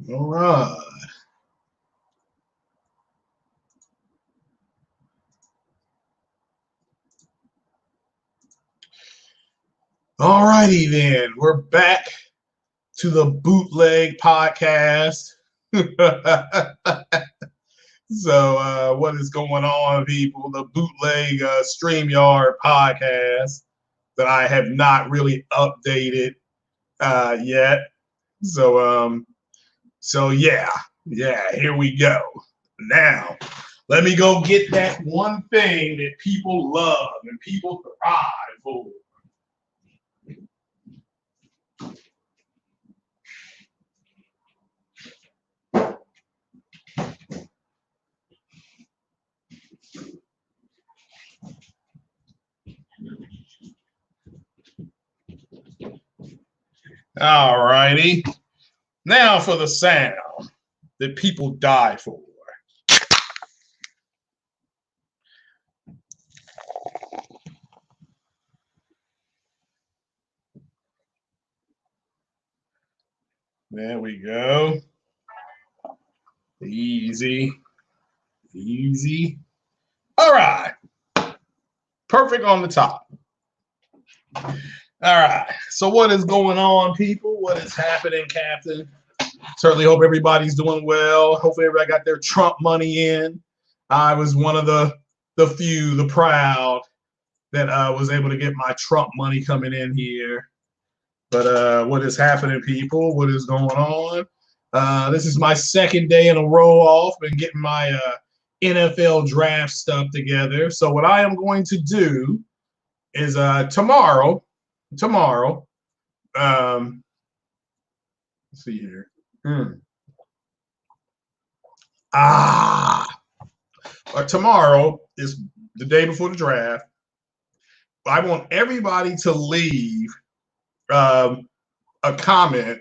All right. All righty then. We're back to the bootleg podcast. So what is going on, people? The bootleg StreamYard podcast that I have not really updated yet. So yeah, here we go. Now, let me go get that one thing that people love and people thrive for. All righty. Now for the sound that people die for. There we go. Easy. Easy. All right. Perfect on the top. All right. So what is going on, people? What is happening, Captain? Certainly hope everybody's doing well. Hopefully everybody got their Trump money in. I was one of the few, the proud, that was able to get my Trump money coming in here. But what is happening, people? What is going on? This is my second day in a row off. Been getting my NFL draft stuff together. So what I am going to do is tomorrow. Let's see here. Tomorrow is the day before the draft. I want everybody to leave a comment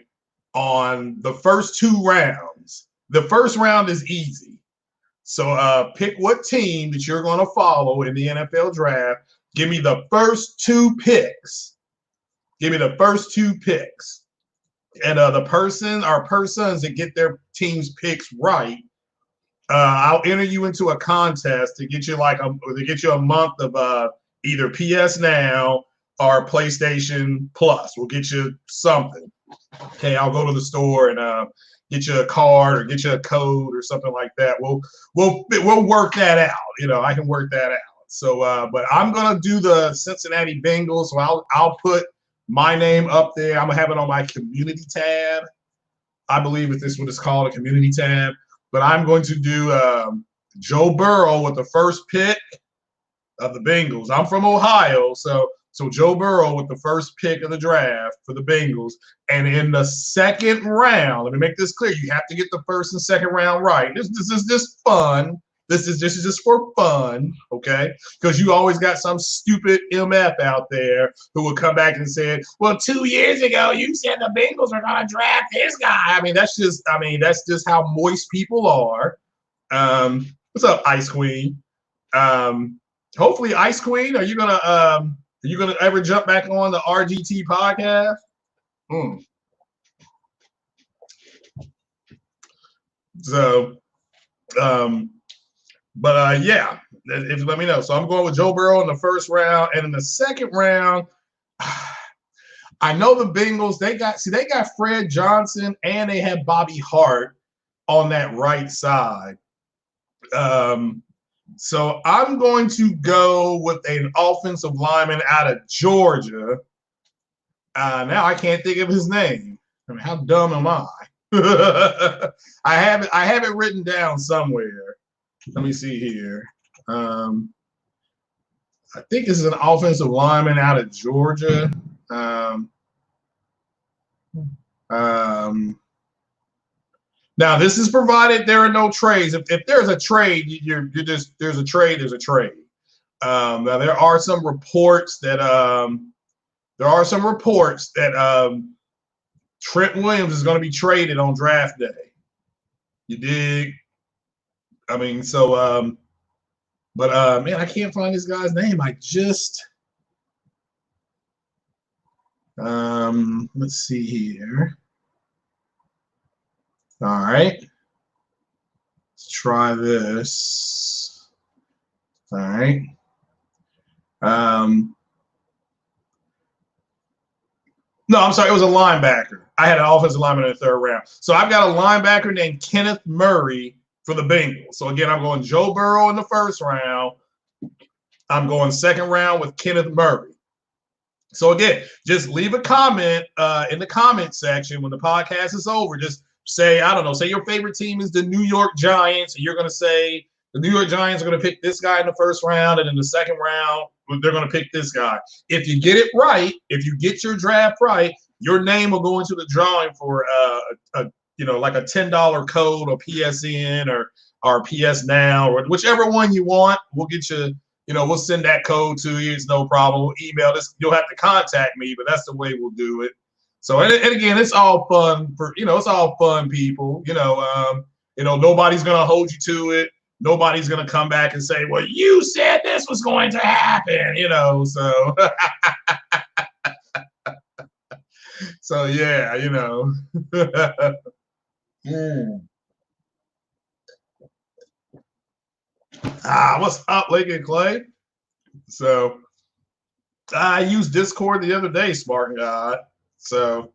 on the first two rounds. The first round is easy. So pick what team that you're going to follow in the NFL draft. Give me the first two picks. And the person or persons that get their team's picks right, I'll enter you into a contest to get you a month of either PS Now or PlayStation Plus. We'll get you something. Okay, I'll go to the store and get you a card or get you a code or something like that. We'll work that out. I can work that out. So, but I'm gonna do the Cincinnati Bengals. So I'll put my name up there. I'm gonna have it on my community tab. I believe that this is what it's called, a community tab. But I'm going to do Joe Burrow with the first pick of the Bengals. I'm from Ohio, so Joe Burrow with the first pick of the draft for the Bengals. And in the second round, let me make this clear: you have to get the first and second round right. This is just fun. This is just for fun, okay? Because you always got some stupid MF out there who will come back and say, "Well, 2 years ago you said the Bengals are going to draft this guy." That's just how moist people are. What's up, Ice Queen? Hopefully, Ice Queen, are you gonna ever jump back on the RGT podcast? So, yeah, if you let me know. So I'm going with Joe Burrow in the first round, and in the second round, I know the Bengals. They got Fred Johnson, and they have Bobby Hart on that right side. So I'm going to go with an offensive lineman out of Georgia. Now I can't think of his name. How dumb am I? I have it written down somewhere. Let me see here. I think this is an offensive lineman out of Georgia. Now this is provided there are no trades. If there's a trade, there's a trade. Now there are some reports that Trent Williams is going to be traded on draft day. You dig? Man, I can't find this guy's name. Let's see here. All right. Let's try this. All right. No, I'm sorry. It was a linebacker. I had an offensive lineman in the third round. So I've got a linebacker named Kenneth Murray for the Bengals. So again, I'm going Joe Burrow in the first round. I'm going second round with Kenneth Murray. So again, just leave a comment in the comment section when the podcast is over. Just say, I don't know, say your favorite team is the New York Giants, and you're going to say the New York Giants are going to pick this guy in the first round, and in the second round, they're going to pick this guy. If you get it right, if you get your draft right, your name will go into the drawing for like a $10 code or PSN or PS Now or whichever one you want. We'll get you. We'll send that code to you. It's no problem. We'll email this. You'll have to contact me, but that's the way we'll do it. So, and again, it's all fun it's all fun, people. Nobody's going to hold you to it. Nobody's going to come back and say, well, you said this was going to happen, so. So, yeah, What's up, Lincoln Clay? So I used Discord the other day, smart guy. So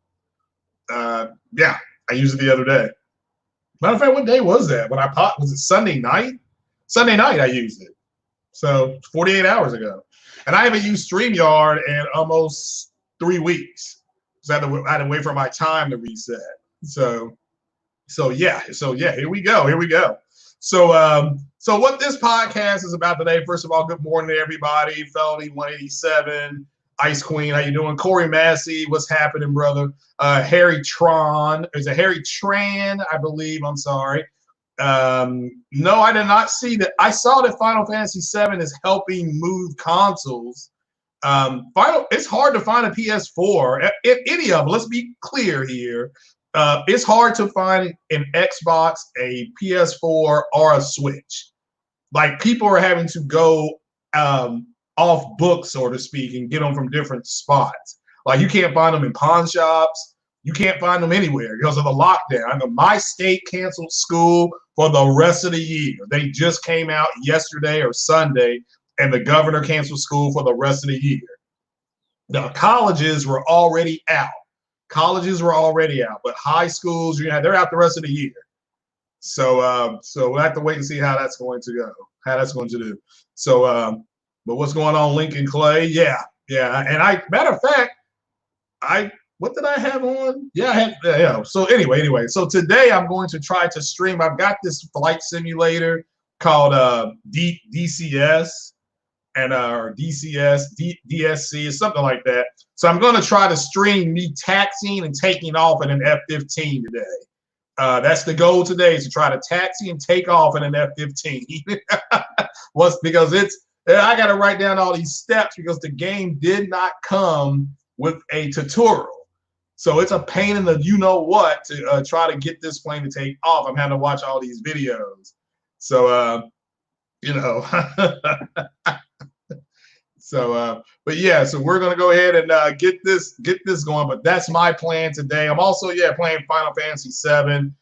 yeah, I used it the other day. Matter of fact, what day was that? When I popped, was it Sunday night? Sunday night I used it. So 48 hours ago. And I haven't used StreamYard in almost 3 weeks. So I had to wait for my time to reset. So yeah, here we go. So what this podcast is about today, first of all, good morning to everybody. Felony 187, Ice Queen, how you doing? Corey Massey, what's happening, brother? Harry Tron, is it Harry Tran, I believe, I'm sorry. No, I did not see that. I saw that Final Fantasy VII is helping move consoles. It's hard to find a PS4, if any of them, let's be clear here. It's hard to find an Xbox, a PS4, or a Switch. Like, people are having to go off book, so to speak, and get them from different spots. Like, you can't find them in pawn shops. You can't find them anywhere because of the lockdown. My state canceled school for the rest of the year. They just came out yesterday or Sunday, and the governor canceled school for the rest of the year. The colleges were already out. But high schools, they're out the rest of the year. So we'll have to wait and see how that's going to go, how that's going to do. So, but what's going on, Lincoln Clay? Yeah. And matter of fact, what did I have on? Yeah. So anyway. So today I'm going to try to stream. I've got this flight simulator called DCS. Or DCS, DSC, something like that. So I'm going to try to stream me taxiing and taking off in an F-15 today. That's the goal today, is to try to taxi and take off in an F-15. Because I got to write down all these steps because the game did not come with a tutorial. So it's a pain in the you-know-what to try to get this plane to take off. I'm having to watch all these videos. So, but yeah, so we're gonna go ahead and get this going. But that's my plan today. I'm also playing Final Fantasy VII.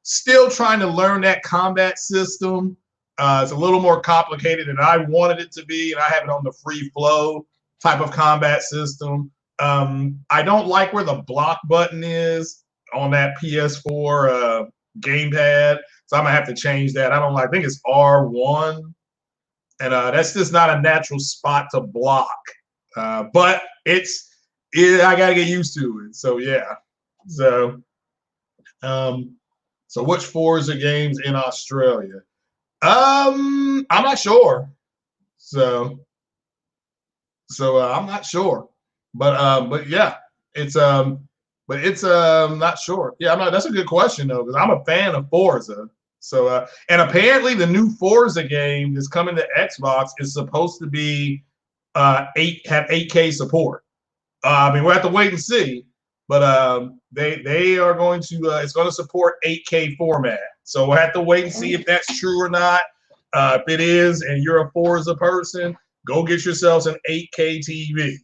Still trying to learn that combat system. It's a little more complicated than I wanted it to be, and I have it on the free flow type of combat system. I don't like where the block button is on that PS4 gamepad, so I'm gonna have to change that. I think it's R1. And that's just not a natural spot to block. But I got to get used to it. So, yeah. So which Forza games in Australia? I'm not sure. So I'm not sure. But yeah, it's not sure. Yeah, that's a good question, though, because I'm a fan of Forza. So, and apparently the new Forza game that's coming to Xbox is supposed to be have 8K support. We'll have to wait and see, but they are going to it's going to support 8K format. So we'll have to wait and see if that's true or not. If it is, and you're a Forza person, go get yourselves an 8K TV.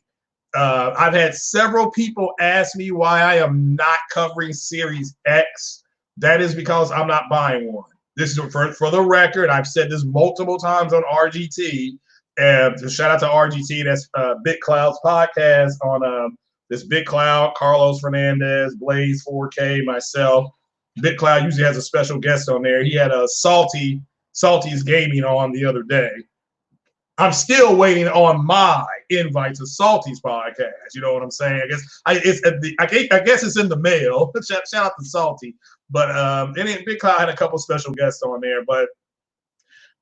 I've had several people ask me why I am not covering Series X That is because I'm not buying one. This is for the record. I've said this multiple times on RGT. And shout out to RGT. That's BitCloud's podcast on this BitCloud, Carlos Fernandez, Blaze 4K, myself. BitCloud usually has a special guest on there. He had a Salty's Gaming on the other day. I'm still waiting on my invite to Salty's podcast. You know what I'm saying? I guess it's in the mail. Shout out to Salty. But BitCloud had a couple special guests on there. But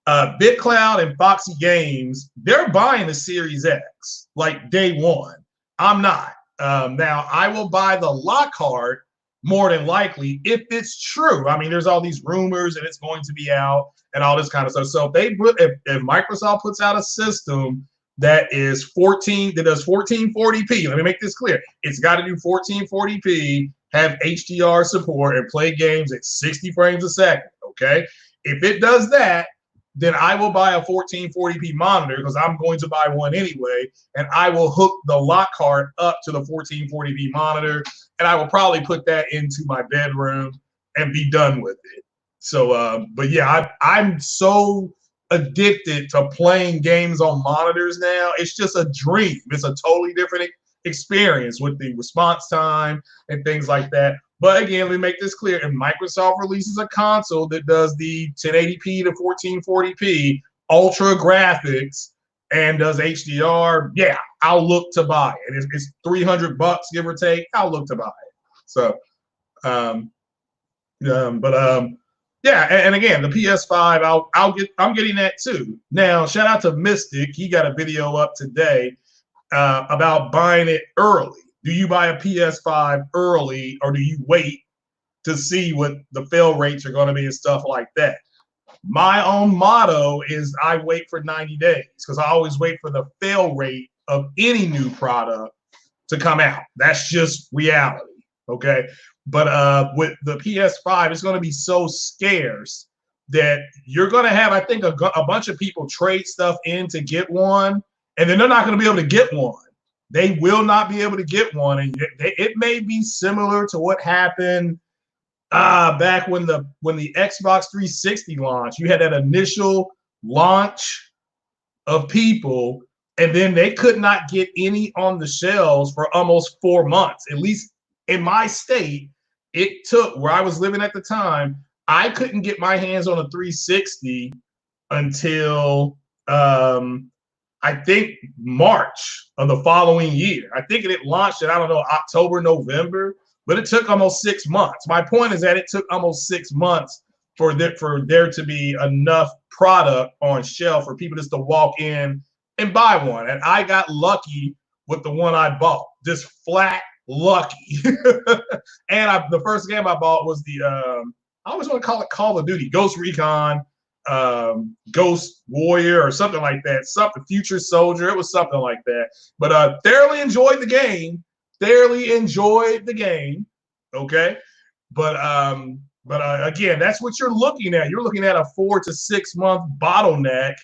BitCloud and Foxy Games, they're buying the Series X like day one. I'm not. Now I will buy the Lockhart more than likely if it's true. I mean, there's all these rumors and it's going to be out and all this kind of stuff. So if Microsoft puts out a system that does 1440p, let me make this clear. It's got to do 1440p, have HDR support, and play games at 60 frames a second. Okay, if it does that, then I will buy a 1440p monitor because I'm going to buy one anyway, and I will hook the Lockhart up to the 1440p monitor, and I will probably put that into my bedroom and be done with it. So, but yeah, I'm so addicted to playing games on monitors now. It's just a dream. It's a totally different experience with the response time and things like that. But again, let me make this clear. If Microsoft releases a console that does the 1080p to 1440p ultra graphics and does HDR, yeah, I'll look to buy it. It's $300 give or take. I'll look to buy it. So, yeah, and again, the PS5, I'm getting that too. Now, shout out to Mystic. He got a video up today about buying it early. Do you buy a PS5 early, or do you wait to see what the fail rates are going to be and stuff like that? My own motto is I wait for 90 days because I always wait for the fail rate of any new product to come out. That's just reality, okay? But with the PS5, it's going to be so scarce that you're going to have, I think, a bunch of people trade stuff in to get one, and then they're not going to be able to get one. They will not be able to get one, and it may be similar to what happened back when the Xbox 360 launched. You had that initial launch of people, and then they could not get any on the shelves for almost 4 months. At least in my state, it took, where I was living at the time, I couldn't get my hands on a 360 until I think March of the following year. I think it launched in, I don't know, October, November, but it took almost 6 months. My point is that it took almost 6 months for there to be enough product on shelf for people just to walk in and buy one. And I got lucky with the one I bought, just flat lucky. And the first game I bought was the, I always want to call it Call of Duty, Ghost Recon, Ghost Warrior or something like that, something Future Soldier. It was something like that. But thoroughly enjoyed the game. Okay. But again, that's what you're looking at. You're looking at a 4 to 6 month bottleneck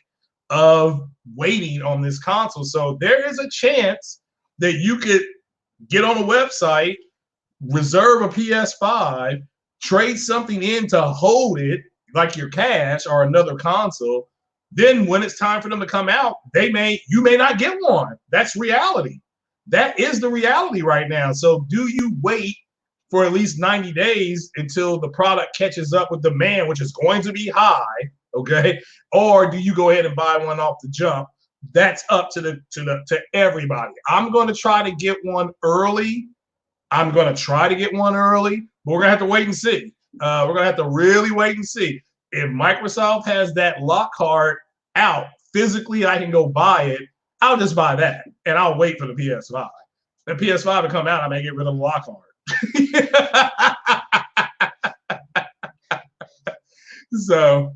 of waiting on this console. So there is a chance that you could get on a website, reserve a PS5, trade something in to hold it, like your cash or another console. Then when it's time for them to come out, you may not get one. That's reality. That is the reality right now. So do you wait for at least 90 days until the product catches up with demand, which is going to be high, okay? Or do you go ahead and buy one off the jump? That's up to everybody. I'm going to try to get one early. But we're going to have to wait and see. We're going to have to really wait and see. If Microsoft has that Lockhart out physically, I can go buy it. I'll just buy that, and I'll wait for the PS5. The PS5 will come out, I may get rid of the Lockhart. So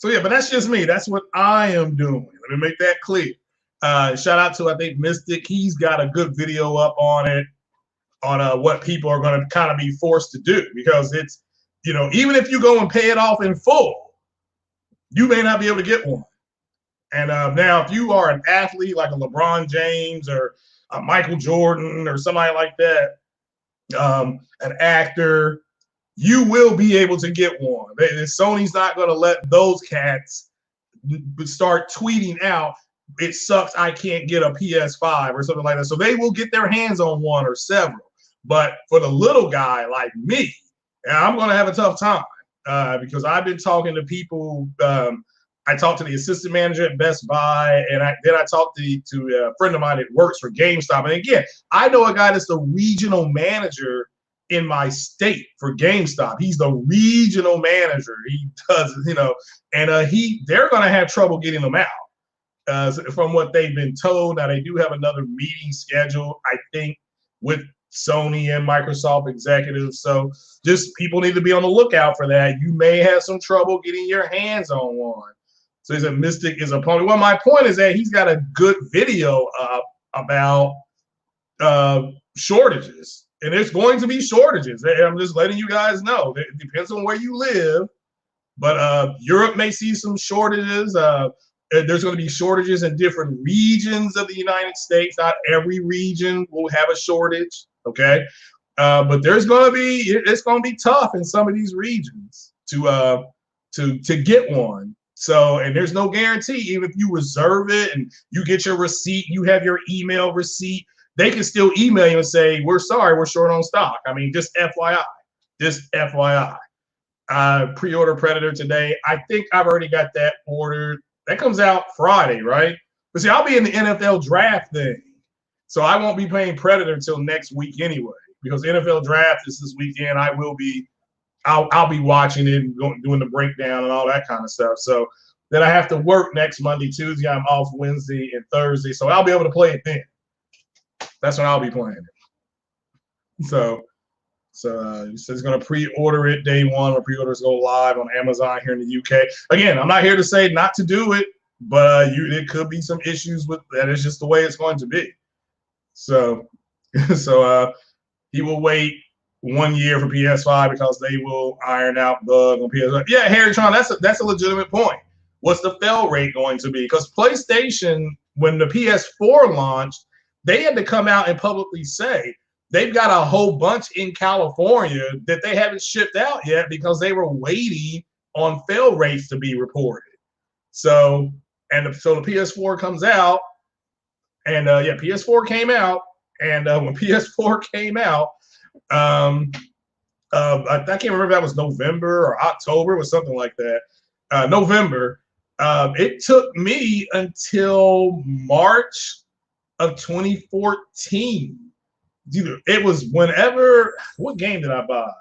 yeah, but that's just me. That's what I am doing. Let me make that clear. Shout out to, I think, Mystic. He's got a good video up on it, on what people are going to kind of be forced to do, because it's, you know, even if you go and pay it off in full, you may not be able to get one. And now, if you are an athlete like a LeBron James or a Michael Jordan or somebody like that, an actor, you will be able to get one. Sony's not going to let those cats start tweeting out, it sucks, I can't get a PS5 or something like that. So they will get their hands on one or several. But for the little guy like me, I'm going to have a tough time because I've been talking to people. I talked to the assistant manager at Best Buy, and then I talked to a friend of mine that works for GameStop. And again, I know a guy that's the regional manager in my state for GameStop. He's the regional manager. He does, and they're going to have trouble getting them out. From what they've been told. Now, they do have another meeting scheduled, I think, with Sony and Microsoft executives. So just people need to be on the lookout for that. You may have some trouble getting your hands on one. So he said Mystic is a pony. Well, my point is that he's got a good video up about shortages. And there's going to be shortages. I'm just letting you guys know. It depends on where you live. But Europe may see some shortages. There's going to be shortages in different regions of the United States. Not every region will have a shortage, okay? But it's going to be tough in some of these regions to get one. So, and there's no guarantee. Even if you reserve it and you get your receipt, you have your email receipt, they can still email you and say, we're sorry, we're short on stock. I mean, just FYI, pre-order Predator today. I think I've already got that ordered. That comes out Friday, right? But see, I'll be in the NFL draft thing. So I won't be playing Predator until next week anyway, because the NFL draft is this weekend. I'll be watching it and doing the breakdown and all that kind of stuff. So then I have to work next Monday, Tuesday. I'm off Wednesday and Thursday. So I'll be able to play it then. That's when I'll be playing it. So he says he's going to pre-order it day one. Or pre-orders go live on Amazon here in the UK. Again, I'm not here to say not to do it, but there could be some issues with that. It's just the way it's going to be. So he will wait 1 year for PS5 because they will iron out bugs on PS5. Yeah, Harry Tron, that's a legitimate point. What's the fail rate going to be? Because PlayStation, when the PS4 launched, they had to come out and publicly say they've got a whole bunch in California that they haven't shipped out yet because they were waiting on fail rates to be reported. So the PS4 comes out, and PS4 came out, and when PS4 came out, I can't remember if that was November or October or something like that. November. It took me until March of 2014. It was whenever, what game did I buy?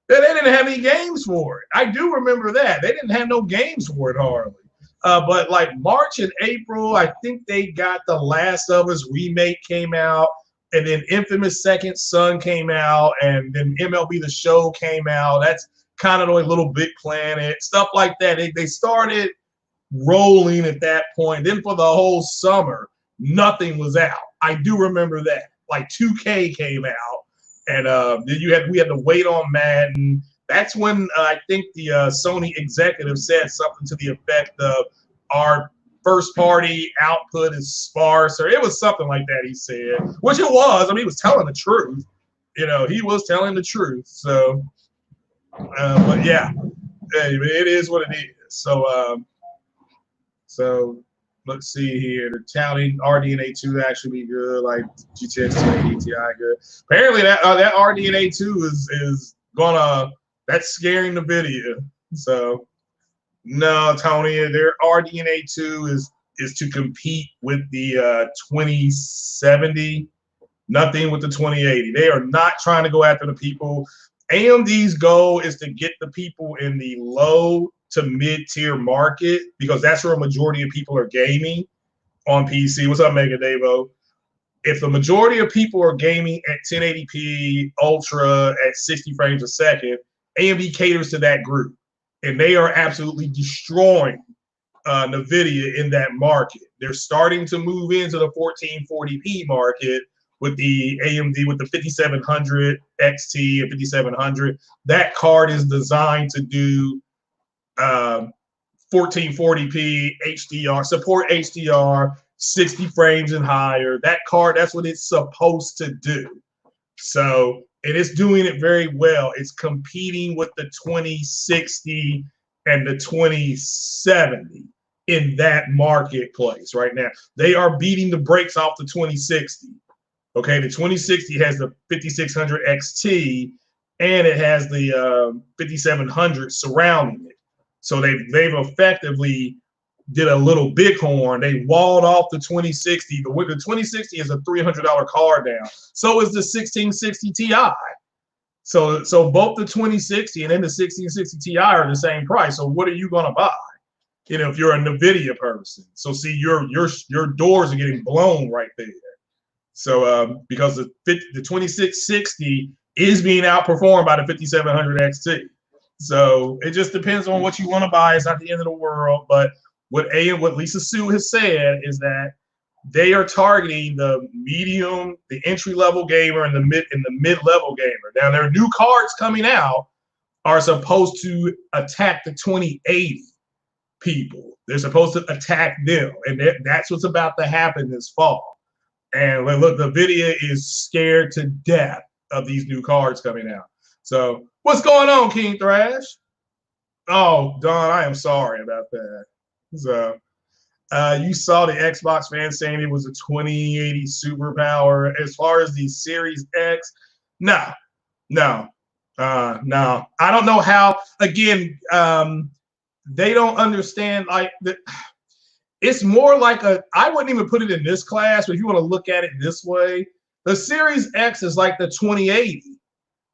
They didn't have any games for it. I do remember that. They didn't have no games for it hardly. But like March and April, I think they got The Last of Us remake came out, and then Infamous Second Son came out, and then MLB The Show came out. That's kind of like Little Big Planet, stuff like that. They started rolling at that point. Then for the whole summer, nothing was out. I do remember that. Like 2K came out, and we had to wait on Madden. That's when I think the Sony executive said something to the effect of our first party output is sparse, or it was something like that he said, which it was. I mean, he was telling the truth. He was telling the truth. So, but yeah, it is what it is. So let's see here. The touting RDNA 2 actually be good, like GTX 1080 Ti good. Apparently that RDNA 2 is that's scaring the video. So no, Tony, their RDNA 2 is to compete with the 2070, nothing with the 2080. They are not trying to go after the people. AMD's goal is to get the people in the low to mid-tier market, because that's where a majority of people are gaming on PC. What's up, Mega Davo? If the majority of people are gaming at 1080p Ultra at 60 frames a second, AMD caters to that group, and they are absolutely destroying NVIDIA in that market. They're starting to move into the 1440p market with the AMD, with the 5700 XT and 5700. That card is designed to do 1440p HDR, support HDR, 60 frames and higher. That card, that's what it's supposed to do. So and it's doing it very well. It's competing with the 2060 and the 2070 in that marketplace right now. They are beating the brakes off the 2060. Okay, the 2060 has the 5600 XT and it has the 5700 surrounding it. So they've effectively did a little bighorn. They walled off the 2060. The 2060 is a $300 card now. So is the 1660 Ti. So both the 2060 and then the 1660 Ti are the same price. So what are you going to buy? You know, if you're a NVIDIA person. So see, your doors are getting blown right there. So because the 2660 is being outperformed by the 5700 XT. So it just depends on what you want to buy. It's not the end of the world. But what Lisa Su has said is that they are targeting the medium, the entry-level gamer, and the mid-level gamer. Now, their new cards coming out are supposed to attack the 2080 people. They're supposed to attack them, and that's what's about to happen this fall. And look, the video is scared to death of these new cards coming out. So what's going on, King Thrash? Oh, Don, I am sorry about that. So you saw the Xbox fans saying it was a 2080 superpower. As far as the Series X, no. I don't know how. Again, they don't understand. Like it's more like I wouldn't even put it in this class, but if you want to look at it this way, the Series X is like the 2080.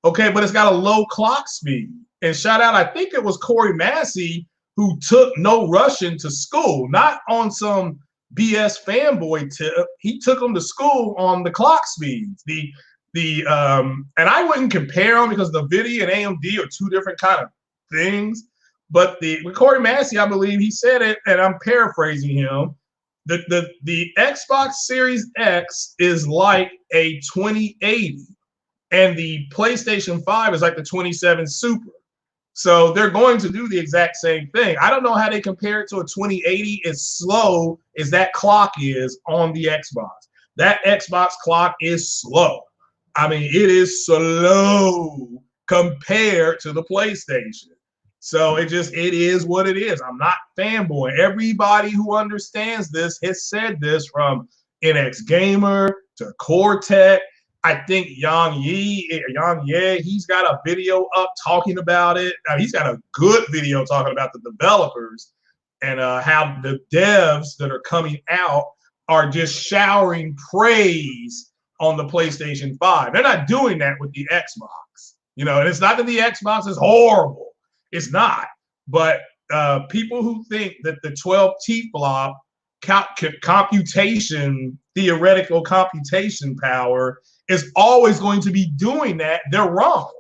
Okay, but it's got a low clock speed. And shout out, I think it was Corey Massey who took No Russian to school, not on some BS fanboy tip. He took them to school on the clock speeds. And I wouldn't compare them because the NVIDIA and AMD are two different kind of things. But with Corey Massey, I believe he said it, and I'm paraphrasing him. The Xbox Series X is like a 2080, and the PlayStation 5 is like the 27 Super. So they're going to do the exact same thing. I don't know how they compare it to a 2080 as slow as that clock is on the Xbox. That Xbox clock is slow. I mean, it is slow compared to the PlayStation. So it is what it is. I'm not fanboy. Everybody who understands this has said this, from NX Gamer to Crytek. I think Yang Ye, he's got a video up talking about it. He's got a good video talking about the developers and how the devs that are coming out are just showering praise on the PlayStation 5. They're not doing that with the Xbox. You know, and it's not that the Xbox is horrible. It's not. But people who think that the 12 T-flop theoretical computation power is always going to be doing that, they're wrong.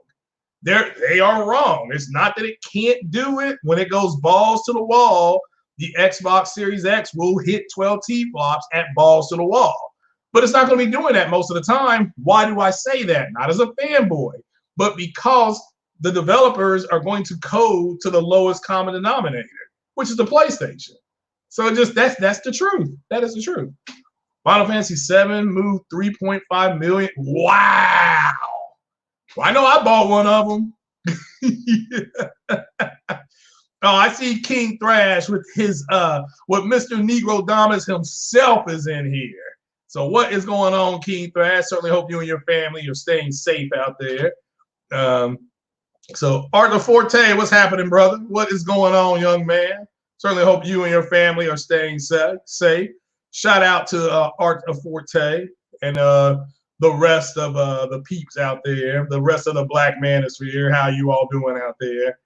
They are wrong. It's not that it can't do it. When it goes balls to the wall, the Xbox Series X will hit 12 T-flops at balls to the wall. But it's not going to be doing that most of the time. Why do I say that? Not as a fanboy, but because the developers are going to code to the lowest common denominator, which is the PlayStation. So that's the truth. That is the truth. Final Fantasy VII moved 3.5 million. Wow. Well, I know I bought one of them. Oh, I see King Thrash with his with Mr. Negro Damas himself is in here. So what is going on, King Thrash? Certainly hope you and your family are staying safe out there. So Arthur Forte, what's happening, brother? What is going on, young man? Certainly hope you and your family are staying safe. Shout out to Arthur Forte and the rest of the peeps out there, the rest of the Black manosphere. How you all doing out there?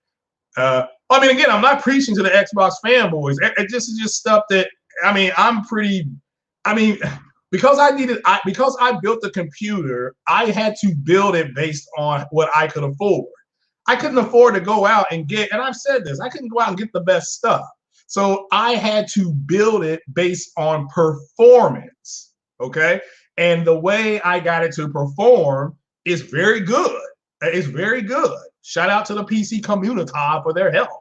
I mean, again, I'm not preaching to the Xbox fanboys. It just is just stuff that, I mean, because I built the computer, I had to build it based on what I could afford. I couldn't afford to go out and get, and I've said this, I couldn't go out and get the best stuff. So I had to build it based on performance, okay? And the way I got it to perform is very good. It's very good. Shout out to the PC community for their help.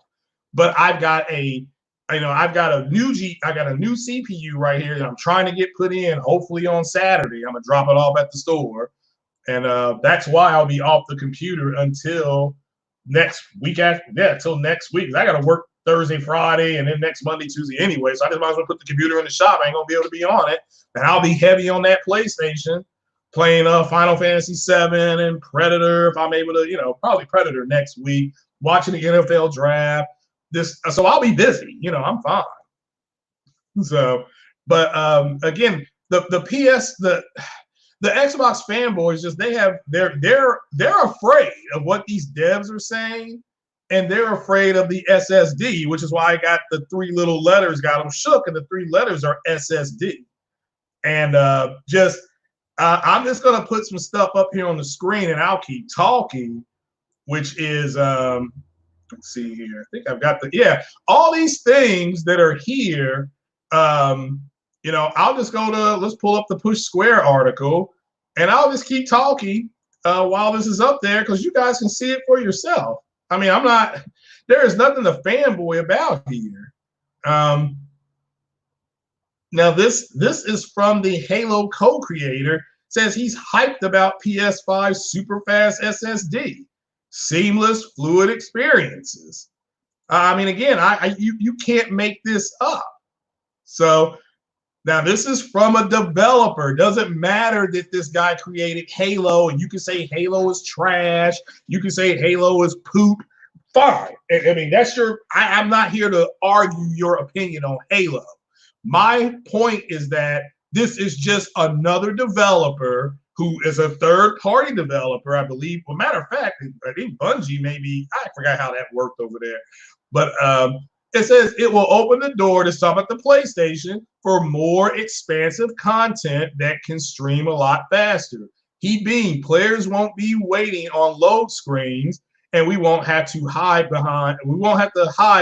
But I've got a new CPU right here that I'm trying to get put in, hopefully on Saturday. I'm gonna drop it off at the store. And that's why I'll be off the computer until next week till next week. I got to work Thursday, Friday, and then next Monday, Tuesday anyway. So I just might as well put the computer in the shop. I ain't gonna be able to be on it, and I'll be heavy on that PlayStation, playing Final Fantasy VII and Predator if I'm able to. Probably Predator next week. Watching the NFL draft. So I'll be busy. I'm fine. So, but again, the Xbox fanboys they're afraid of what these devs are saying, and they're afraid of the SSD, which is why I got the 3 little letters, got them shook, and the 3 letters are SSD. And I'm just gonna put some stuff up here on the screen, and I'll keep talking, which is let's see here. I think I've got all these things that are here. I'll just let's pull up the Push Square article, and I'll just keep talking while this is up there, because you guys can see it for yourself. I mean, there is nothing to fanboy about here. Now this is from the Halo co-creator. Says he's hyped about PS5 super fast SSD, seamless, fluid experiences. I mean, again, you can't make this up. So now this is from a developer. Doesn't matter that this guy created Halo, and you can say Halo is trash. You can say Halo is poop. Fine. I mean, that's I'm not here to argue your opinion on Halo. My point is that this is just another developer who is a third-party developer, I believe. Well, matter of fact, I think Bungie maybe, I forgot how that worked over there. But it says it will open the door to some at the PlayStation for more expansive content that can stream a lot faster. He being players won't be waiting on load screens, and we won't have to hide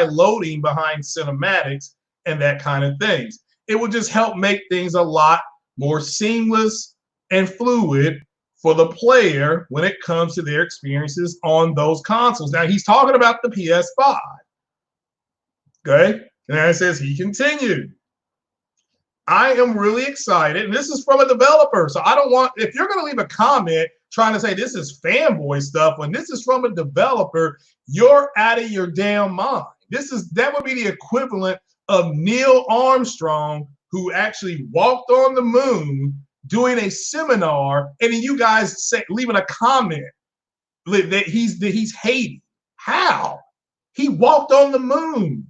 loading behind cinematics and that kind of things. It will just help make things a lot more seamless and fluid for the player when it comes to their experiences on those consoles. Now, he's talking about the PS5. Okay, and then it says he continued. I am really excited, and this is from a developer, so I don't want, if you're going to leave a comment trying to say this is fanboy stuff, when this is from a developer, you're out of your damn mind. That would be the equivalent of Neil Armstrong, who actually walked on the moon, doing a seminar, and then you guys leaving a comment that he's hating. How? He walked on the moon.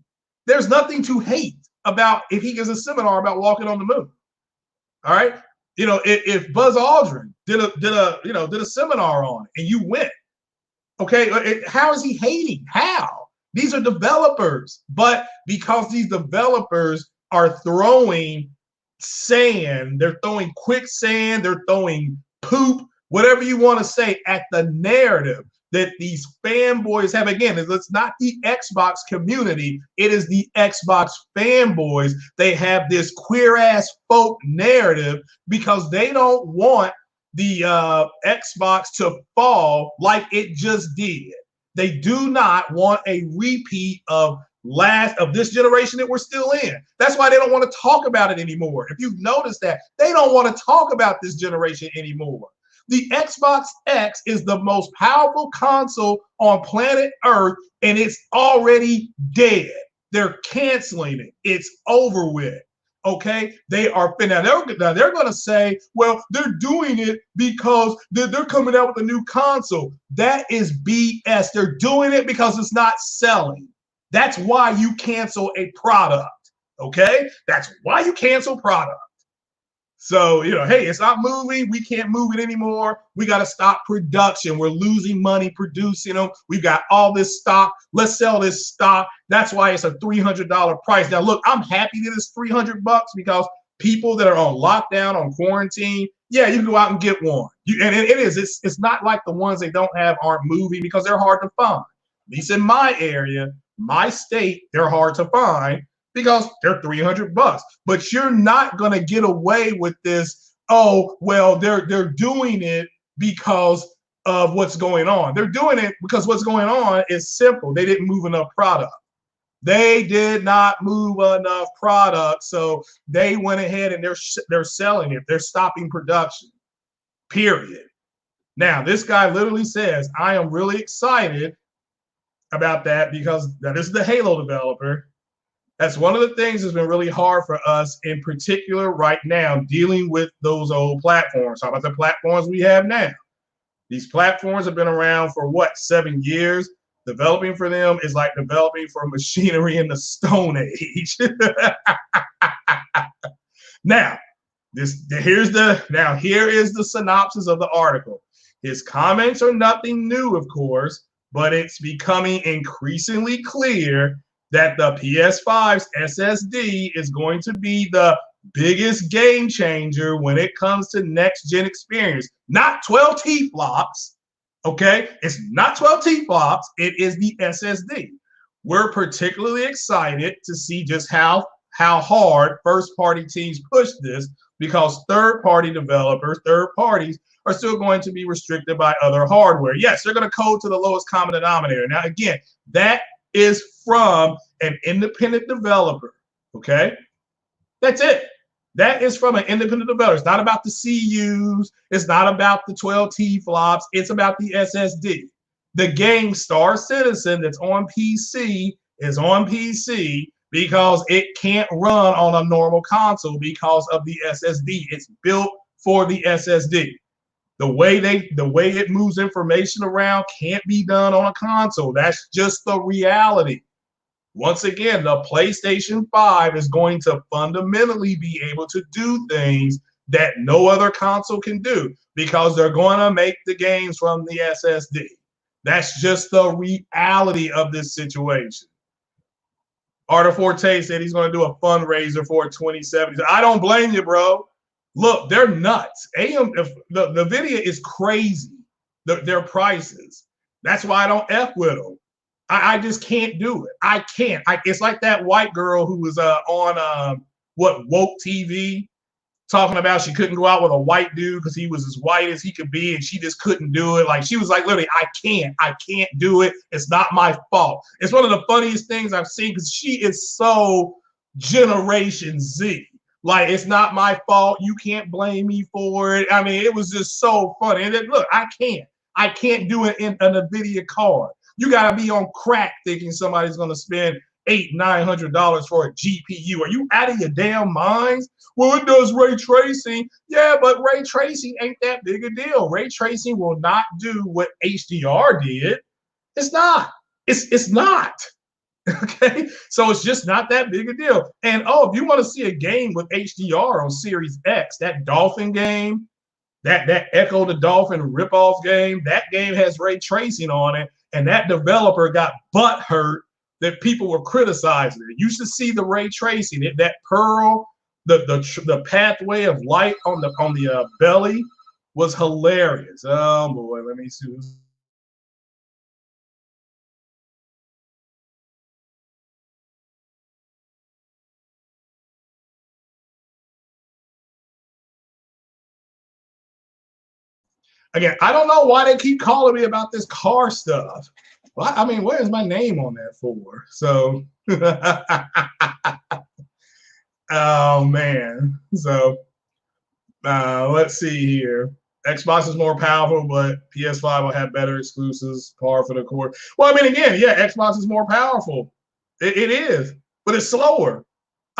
There's nothing to hate about if he gives a seminar about walking on the moon. All right. If Buzz Aldrin did a seminar on it and you went, okay, how is he hating? How? These are developers, but because these developers are throwing sand, they're throwing quicksand, they're throwing poop, whatever you want to say, at the narrative that these fanboys have. Again, it's not the Xbox community, it is the Xbox fanboys. They have this queer ass folk narrative because they don't want the Xbox to fall like it just did. They do not want a repeat of this generation that we're still in. That's why they don't want to talk about it anymore. If you've noticed that, they don't want to talk about this generation anymore. The Xbox X is the most powerful console on planet Earth, and it's already dead. They're canceling it. It's over with. Okay, they are now they're going to say, well, they're doing it because they're coming out with a new console. That is BS. They're doing it because it's not selling. That's why you cancel a product. Okay, that's why you cancel product. So, hey, it's not moving. We can't move it anymore. We got to stop production. We're losing money producing them. We've got all this stock. Let's sell this stock. That's why it's a $300 price. Now, look, I'm happy that it's $300 because people that are on lockdown, on quarantine, yeah, you can go out and get one. And it is. It's not like the ones they don't have aren't moving because they're hard to find. At least in my area, my state, they're hard to find because they're $300. But you're not going to get away with this. Oh, well, they're doing it because of what's going on. They're doing it because what's going on is simple. They didn't move enough product. They did not move enough product, so they went ahead and they're selling it. They're stopping production. Period. Now, this guy literally says, I am really excited about that because now this is the Halo developer. That's one of the things that's been really hard for us in particular right now, dealing with those old platforms. How about the platforms we have now? These platforms have been around for what, 7 years? Developing for them is like developing for machinery in the Stone Age. Now, here is the synopsis of the article. His comments are nothing new, of course, but it's becoming increasingly clear that the PS5's SSD is going to be the biggest game changer when it comes to next-gen experience. Not 12 T-flops, okay? It's not 12 T-flops. It is the SSD. We're particularly excited to see just how hard first-party teams push this because third-party developers, third parties, are still going to be restricted by other hardware. Yes, they're going to code to the lowest common denominator. Now, again, that is from an independent developer, okay? That's it. That is from an independent developer. It's not about the CUs. It's not about the 12 T-flops. It's about the SSD. The game Star Citizen that's on PC is on PC because it can't run on a normal console because of the SSD. It's built for the SSD. The way it moves information around can't be done on a console. That's just the reality. Once again, the PlayStation 5 is going to fundamentally be able to do things that no other console can do because they're going to make the games from the SSD. That's just the reality of this situation. Arthur Forte said he's going to do a fundraiser for 2070. I don't blame you, bro. Look, they're nuts. The NVIDIA is crazy, their prices. That's why I don't F with them. I just can't do it. I can't. It's like that white girl who was on woke TV talking about she couldn't go out with a white dude because he was as white as he could be and she just couldn't do it. Like she was like, literally, I can't do it. It's not my fault. It's one of the funniest things I've seen because she is so Generation Z. Like, it's not my fault. You can't blame me for it. I mean, it was just so funny. And then, look, I can't do it in a NVIDIA card. You got to be on crack thinking somebody's going to spend $800-900 for a GPU. Are you out of your damn minds? Well, it does ray tracing. Yeah, but ray tracing ain't that big a deal. Ray tracing will not do what HDR did. It's not. It's not. Okay, so it's just not that big a deal. And oh, if you want to see a game with HDR on Series X, that Dolphin game, that Echo the Dolphin ripoff game, that game has ray tracing on it, and that developer got butt hurt that people were criticizing it. You should see the ray tracing. That pearl, the pathway of light on the belly was hilarious. Oh boy, let me see. Again, I don't know why they keep calling me about this car stuff. Well, I mean, where's my name on that for? So, oh man. So, let's see here. Xbox is more powerful, but PS5 will have better exclusives, par for the course. Well, I mean, again, yeah, Xbox is more powerful. It is, but it's slower.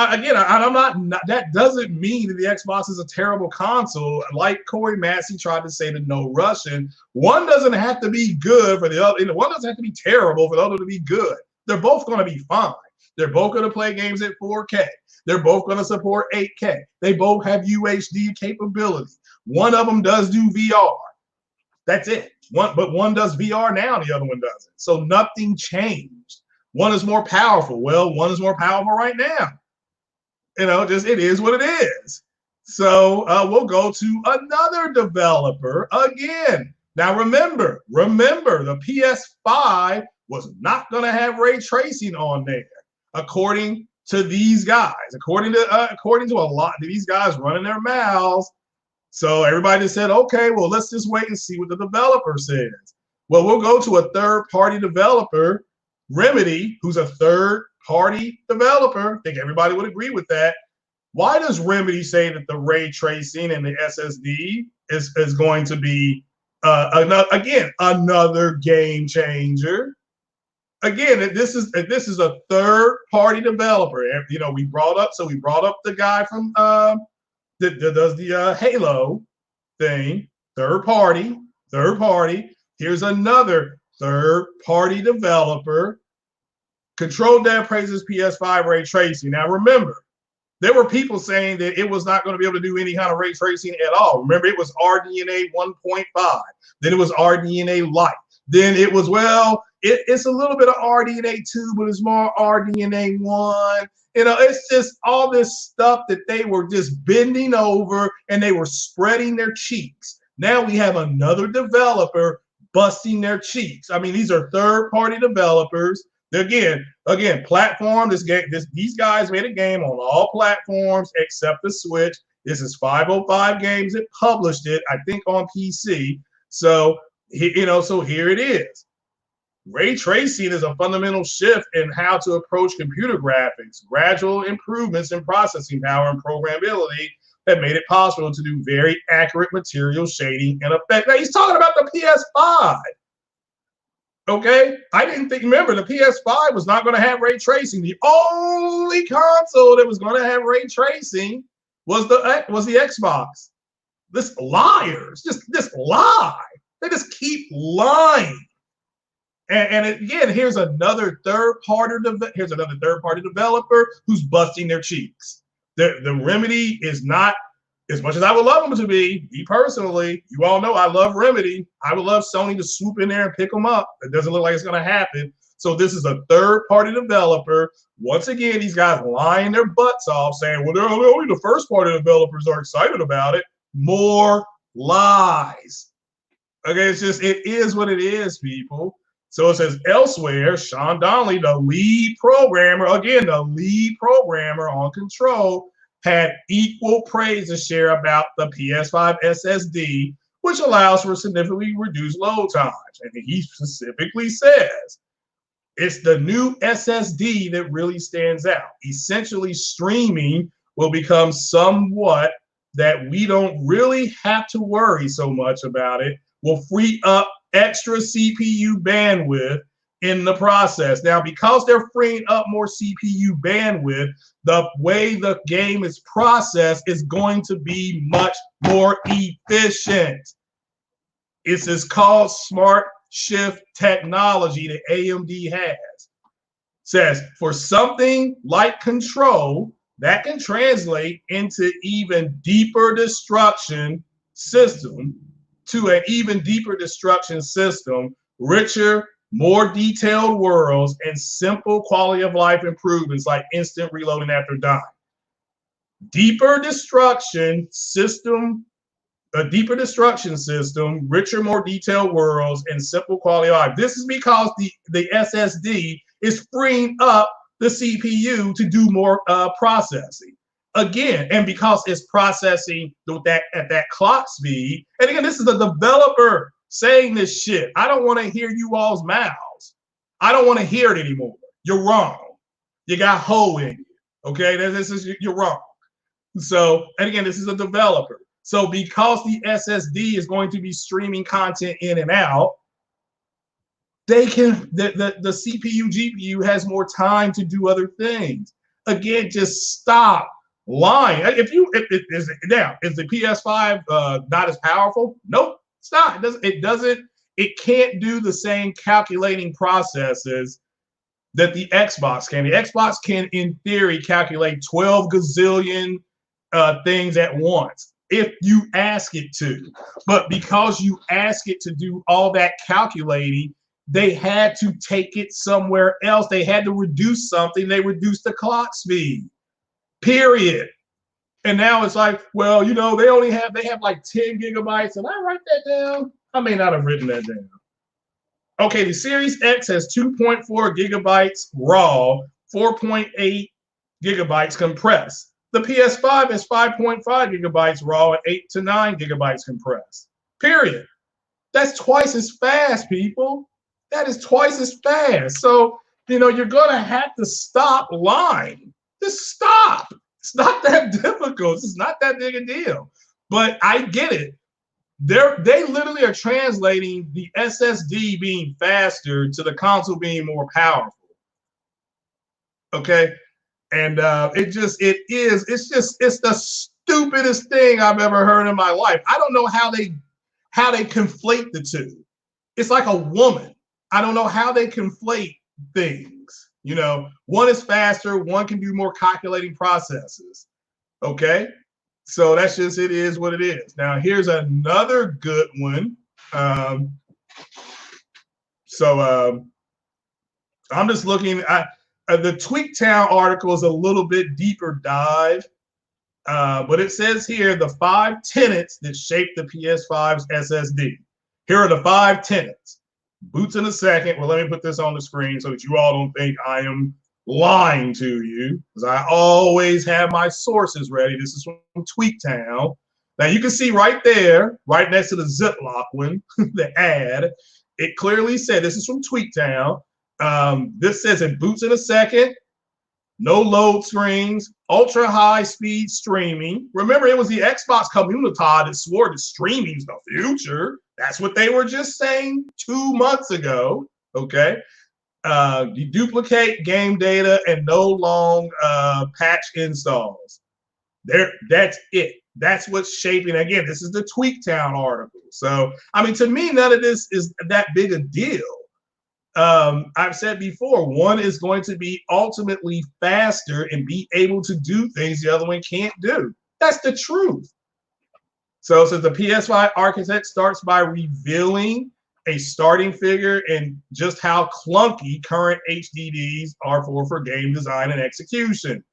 Again, I'm not. That doesn't mean that the Xbox is a terrible console. Like Corey Massey tried to say to No Russian, one doesn't have to be good for the other. One doesn't have to be terrible for the other to be good. They're both going to be fine. They're both going to play games at 4K. They're both going to support 8K. They both have UHD capability. One of them does do VR. That's it. But one does VR now, the other one doesn't. So nothing changed. One is more powerful. Well, one is more powerful right now. You know, just it is what it is. So we'll go to another developer again. Now remember, the PS5 was not going to have ray tracing on there, according to these guys. According to a lot of these guys running their mouths. So everybody just said, okay, well, let's just wait and see what the developer says. Well, we'll go to a third-party developer, Remedy, who's a third-party developer. I think everybody would agree with that. Why does Remedy say that the ray tracing and the SSD is going to be Another game changer. Again, this is a third-party developer. You know, we brought up the guy from that does the Halo thing. Third party. Here's another third-party developer. Control Dev praises PS5 ray tracing. Now remember, there were people saying that it was not going to be able to do any kind of ray tracing at all. Remember, it was RDNA 1.5. Then it was RDNA Lite. Then it was, well, it's a little bit of RDNA 2, but it's more RDNA 1. You know, it's just all this stuff that they were just bending over and they were spreading their cheeks. Now we have another developer busting their cheeks. I mean, these are third-party developers. Again, platform. These guys made a game on all platforms except the Switch. This is 505 Games that published it, I think, on PC. So, you know, so here it is. Ray tracing is a fundamental shift in how to approach computer graphics. Gradual improvements in processing power and programmability have made it possible to do very accurate material shading and effect. Now, he's talking about the PS5. Okay, I didn't think. Remember, the PS5 was not going to have ray tracing. The only console that was going to have ray tracing was the Xbox. This liars, just lie. They just keep lying. And again, here's another third-party developer who's busting their cheeks. The Remedy is not, as much as I would love them to be, me personally, you all know I love Remedy. I would love Sony to swoop in there and pick them up. It doesn't look like it's going to happen. So this is a third-party developer. Once again, these guys lying their butts off, saying, well, they're only the first-party developers are excited about it. More lies. Okay, it is what it is, people. So it says elsewhere, Sean Donnelly, the lead programmer on Control, had equal praise to share about the PS5 SSD, which allows for significantly reduced load times. And he specifically says, it's the new SSD that really stands out. Essentially, streaming will become somewhat that we don't really have to worry so much about it. Will free up extra CPU bandwidth in the process. Now, because they're freeing up more CPU bandwidth, the way the game is processed is going to be much more efficient. It's called smart shift technology that AMD has. Says for something like Control, that can translate into even deeper destruction system, richer, more detailed worlds, and simple quality of life improvements like instant reloading after dying. A deeper destruction system, richer, more detailed worlds, and simple quality of life. This is because the SSD is freeing up the CPU to do more processing. Again, and because it's processing at that clock speed. And again, this is the developer saying this shit. I don't want to hear you all's mouths. I don't want to hear it anymore. You're wrong. You got hoe in you. Okay, you're wrong. So, and again, this is a developer. So because the SSD is going to be streaming content in and out, they can the CPU GPU has more time to do other things. Again, just stop lying. Is the PS5 not as powerful? Nope, it's not. It can't do the same calculating processes that the Xbox can. The Xbox can, in theory, calculate 12 gazillion things at once if you ask it to. But because you ask it to do all that calculating, they had to take it somewhere else. They had to reduce something. They reduced the clock speed. Period. And now it's like, well, you know, they have like 10 gigabytes. And I write that down. I may not have written that down. Okay, the Series X has 2.4 gigabytes raw, 4.8 gigabytes compressed. The PS5 is 5.5 gigabytes raw and 8 to 9 gigabytes compressed. Period. That's twice as fast, people. That is twice as fast. So, you know, you're going to have to stop lying. Just stop. It's not that difficult. It's not that big a deal. But I get it. They literally are translating the SSD being faster to the console being more powerful. Okay, and it's the stupidest thing I've ever heard in my life. I don't know how they conflate the two. It's like a woman. I don't know how they conflate things. You know, one is faster, one can do more calculating processes. Okay, so that's just, it is what it is. Now here's another good one. I'm just looking at the Tweaktown article is a little bit deeper dive, but it says here the 5 tenets that shape the PS5's SSD. Here are the 5 tenets. Boots in a second. Well, let me put this on the screen so that you all don't think I am lying to you, because I always have my sources ready. This is from Tweaktown. Now you can see right there, right next to the Ziploc one, the ad, it clearly said, this is from Tweaktown. This says it boots in a second, no load screens, ultra high speed streaming. Remember, it was the Xbox community that swore that streaming's the future. That's what they were just saying 2 months ago. Okay. Deduplicate game data and no long patch installs. That's it. That's what's shaping. Again, this is the Tweaktown article. So, I mean, to me, none of this is that big a deal. I've said before, one is going to be ultimately faster and be able to do things the other one can't do. That's the truth. So since the PS5 architect starts by revealing a starting figure and just how clunky current HDDs are for game design and execution.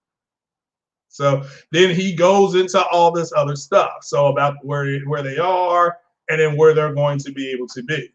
So then he goes into all this other stuff. So about where they are and then where they're going to be able to be.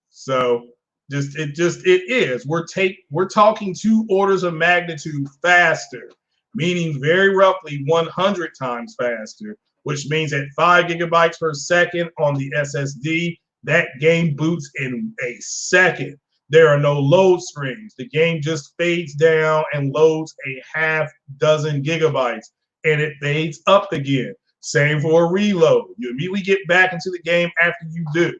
So it is. We're talking 2 orders of magnitude faster, meaning very roughly 100 times faster, which means at 5 gigabytes per second on the SSD, that game boots in a second. There are no load screens. The game just fades down and loads a half dozen gigabytes, and it fades up again. Same for a reload. You immediately get back into the game after you do.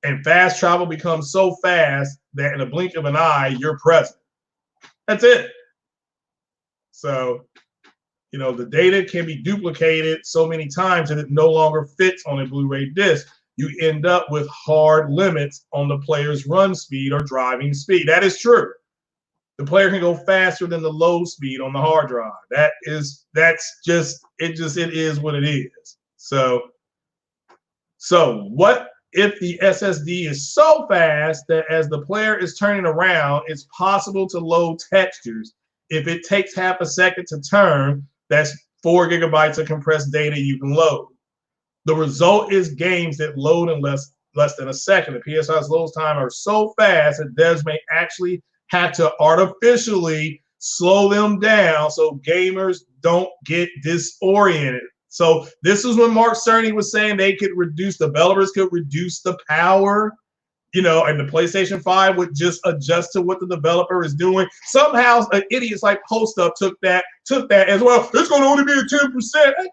And fast travel becomes so fast that in a blink of an eye, you're present. That's it. So, you know, the data can be duplicated so many times that it no longer fits on a Blu-ray disc. You end up with hard limits on the player's run speed or driving speed. That is true. The player can go faster than the load speed on the hard drive. It is what it is. So what if the SSD is so fast that as the player is turning around, it's possible to load textures? If it takes half a second to turn, that's 4 gigabytes of compressed data you can load. The result is games that load in less than a second. The PS5's load time are so fast that devs may actually have to artificially slow them down so gamers don't get disoriented. So this is when Mark Cerny was saying developers could reduce the power, you know, and the PlayStation 5 would just adjust to what the developer is doing. Somehow idiots like PostUp took that as well. It's going to only be at 10%.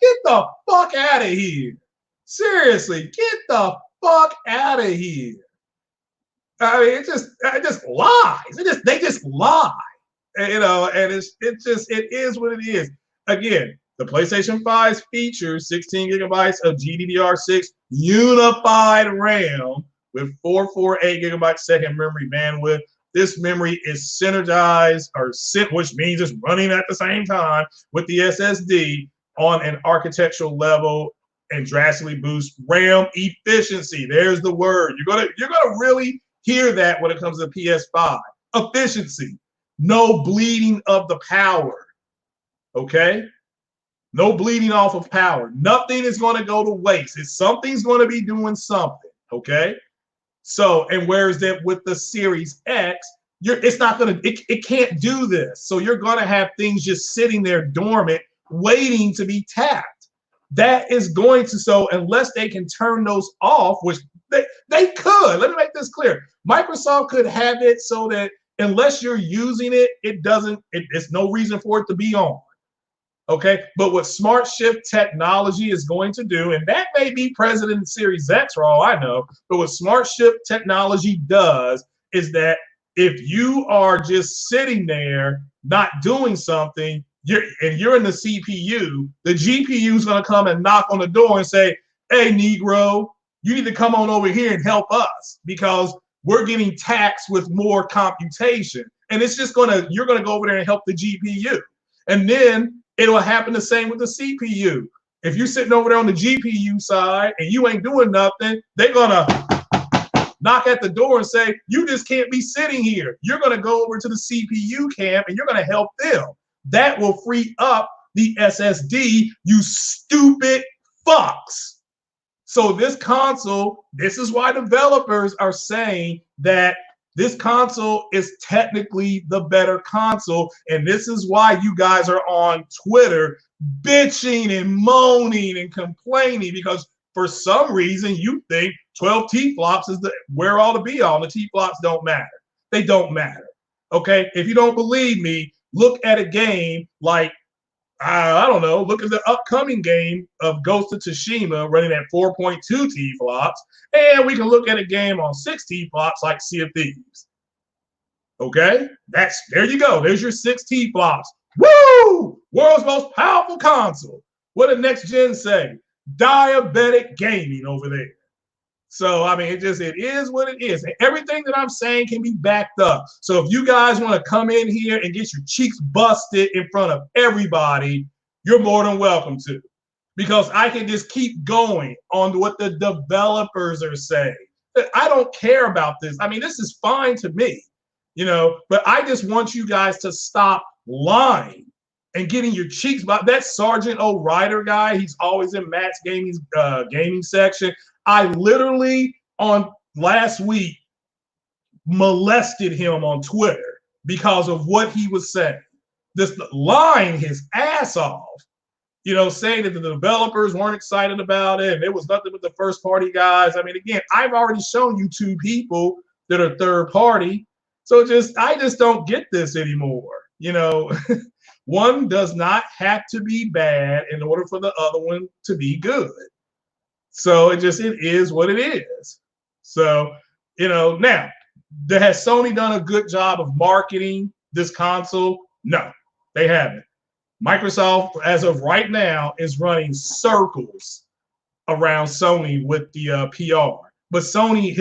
Get the fuck out of here. Seriously, get the fuck out of here. I mean, it just lies. They just lie. And, you know, and it is what it is. Again, the PlayStation 5 features 16 gigabytes of GDDR6 unified RAM with 448 gigabyte second memory bandwidth. This memory is synergized, which means it's running at the same time with the SSD on an architectural level and drastically boost RAM efficiency. There's the word. You're gonna really hear that when it comes to the PS5. Efficiency. No bleeding of the power. Okay? No bleeding off of power. Nothing is going to go to waste. Something's going to be doing something. Okay? So, and whereas that with the Series X, it can't do this. So you're going to have things just sitting there dormant, waiting to be tapped. That is going to, so unless they can turn those off, which they could. Let me make this clear. Microsoft could have it so that unless you're using it, it's no reason for it to be on. Okay, but what Smart Shift technology is going to do, and that may be President Series X for all I know, but what Smart Shift technology does is that if you are just sitting there not doing something, you're in the CPU, the GPU is going to come and knock on the door and say, "Hey, Negro, you need to come on over here and help us because we're getting taxed with more computation." And it's just you're going to go over there and help the GPU, and then it'll happen the same with the CPU. If you're sitting over there on the GPU side and you ain't doing nothing, they're gonna knock at the door and say, "You just can't be sitting here. You're gonna go over to the CPU camp and you're gonna help them." That will free up the SSD, you stupid fucks. So this console, this is why developers are saying that this console is technically the better console. And this is why you guys are on Twitter bitching and moaning and complaining, because for some reason you think 12 T-flops is where all to be all. The T-flops don't matter. They don't matter. Okay? If you don't believe me, look at a game like, I don't know, look at the upcoming game of Ghost of Tsushima running at 4.2 T-flops, and we can look at a game on 6 T-flops like Sea of Thieves. Okay? There you go. There's your 6 T-flops. Woo! World's most powerful console. What did next gen say? Diabetic gaming over there. So, I mean, it is what it is. And everything that I'm saying can be backed up. So if you guys want to come in here and get your cheeks busted in front of everybody, you're more than welcome to. Because I can just keep going on what the developers are saying. I don't care about this. I mean, this is fine to me, but I just want you guys to stop lying and getting your cheeks busted. That Sergeant O'Rider guy, he's always in Matt's gaming section. I literally on last week molested him on Twitter because of what he was saying. This lying his ass off, saying that the developers weren't excited about it and it was nothing but the first party guys. I mean, again, I've already shown you 2 people that are third party. So I just don't get this anymore. One does not have to be bad in order for the other one to be good. So it is what it is. So, now, has Sony done a good job of marketing this console? No, they haven't. Microsoft, as of right now, is running circles around Sony with the PR. But Sony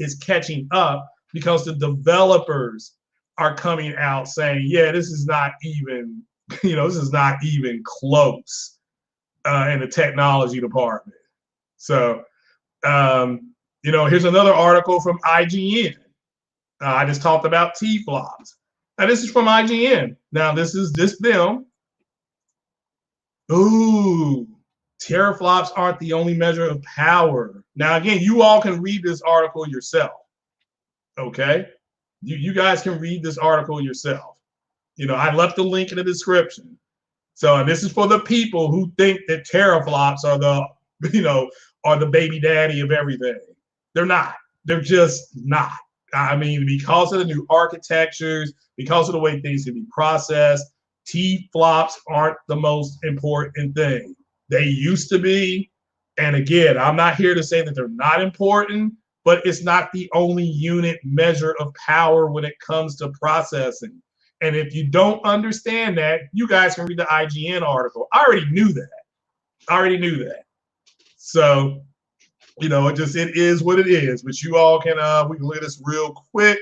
is catching up because the developers are coming out saying, yeah, this is not even, this is not even close in the technology department. So, here's another article from IGN. I just talked about T-flops. Now, this is from IGN. Now, this them. Ooh, teraflops aren't the only measure of power. Now, again, you all can read this article yourself. Okay? You guys can read this article yourself. I left the link in the description. So, and this is for the people who think that teraflops are the baby daddy of everything. They're not. They're just not. I mean, because of the new architectures, because of the way things can be processed, T-flops aren't the most important thing. They used to be. And again, I'm not here to say that they're not important, but it's not the only unit measure of power when it comes to processing. And if you don't understand that, you guys can read the IGN article. I already knew that. So, it is what it is. But you all can, we can look at this real quick.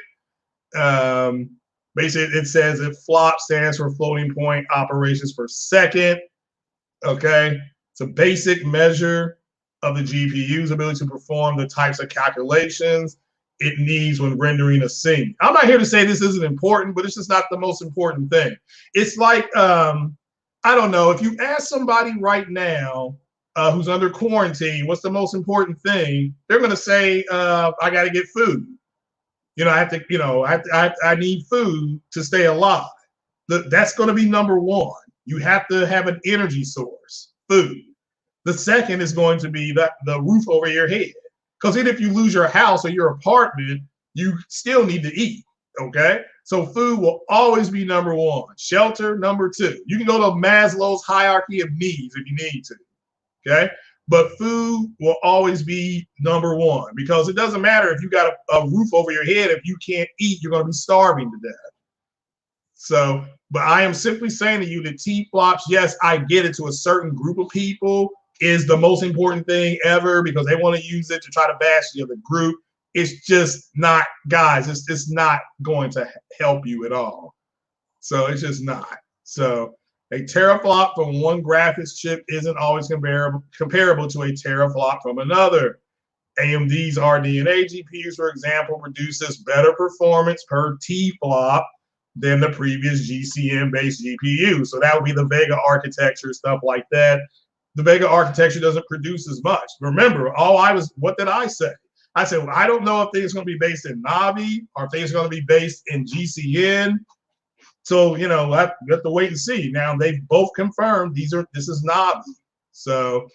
Basically, it says that FLOP stands for floating point operations per second. Okay, it's a basic measure of the GPU's ability to perform the types of calculations it needs when rendering a scene. I'm not here to say this isn't important, but it's just not the most important thing. It's like, I don't know, if you ask somebody right now who's under quarantine, what's the most important thing? They're going to say, I got to get food. I need food to stay alive. That's going to be number one. You have to have an energy source, food. The second is going to be the roof over your head. Because even if you lose your house or your apartment, you still need to eat. Okay, so food will always be number one. Shelter, number two. You can go to Maslow's hierarchy of needs if you need to. Okay, but food will always be number one because it doesn't matter if you got a roof over your head. If you can't eat, you're going to be starving to death. So, but I am simply saying to you that T-flops, yes, I get it, to a certain group of people is the most important thing ever because they want to use it to try to bash the other group. It's just not, guys, it's not going to help you at all. So it's just not. So a teraflop from one graphics chip isn't always comparable to a teraflop from another. AMD's RDNA GPUs, for example, produces better performance per T-flop than the previous GCN-based GPU. So that would be the Vega architecture, stuff like that. The Vega architecture doesn't produce as much. Remember, what did I say? I said, well, I don't know if things are going to be based in Navi or if things are going to be based in GCN. So, you know, we have to wait and see. Now, they've both confirmed this is Navi. So,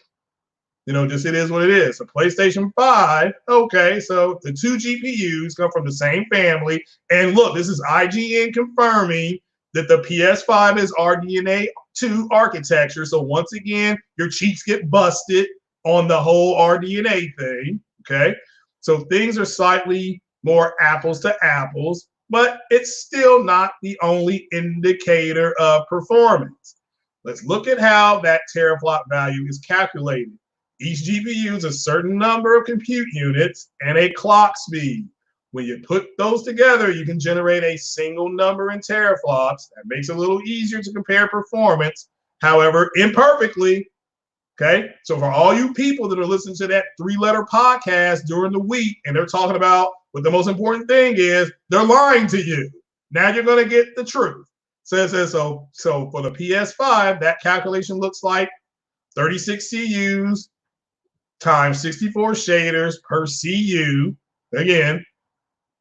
you know, just it is what it is. A PlayStation 5, okay, so the two GPUs come from the same family. And look, this is IGN confirming that the PS5 is RDNA 2 architecture. So once again, your cheeks get busted on the whole RDNA thing, okay? So things are slightly more apples to apples, but it's still not the only indicator of performance. Let's look at how that teraflop value is calculated. Each GPU is a certain number of compute units and a clock speed. When you put those together, you can generate a single number in teraflops. That makes it a little easier to compare performance, however, imperfectly. Okay, so for all you people that are listening to that 3-letter podcast during the week and they're talking about what the most important thing is, they're lying to you. Now you're going to get the truth. So for the PS5, that calculation looks like 36 CUs times 64 shaders per CU, again,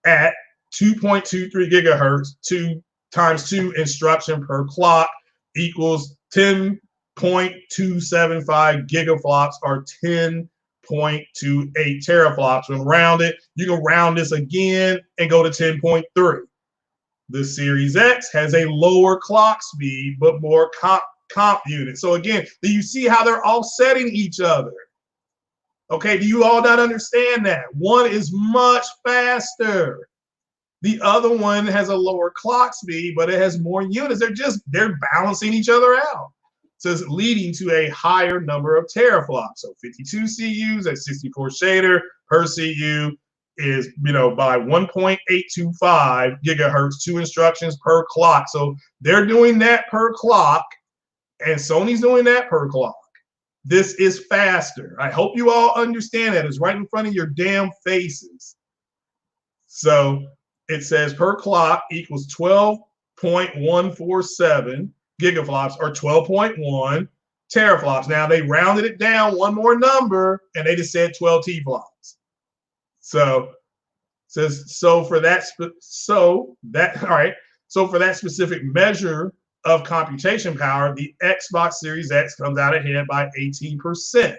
at 2.23 gigahertz, 2 times 2 instruction per clock equals 10.275 gigaflops or 10.28 teraflops. When rounded, you can round this again and go to 10.3. The Series X has a lower clock speed, but more comp units. So again, do you see how they're offsetting each other? Okay, do you all not understand that? One is much faster. The other one has a lower clock speed, but it has more units. They're balancing each other out. So it's leading to a higher number of teraflops. So 52 CUs at 64 shader per CU is, you know, by 1.825 gigahertz, 2 instructions per clock. So they're doing that per clock, and Sony's doing that per clock. This is faster. I hope you all understand that. It's right in front of your damn faces. So it says per clock equals 12.147 gigaflops or 12.1 teraflops. Now they rounded it down one more number and they just said 12 T-flops. So says for that specific measure of computation power, the Xbox Series X comes out ahead by 18%.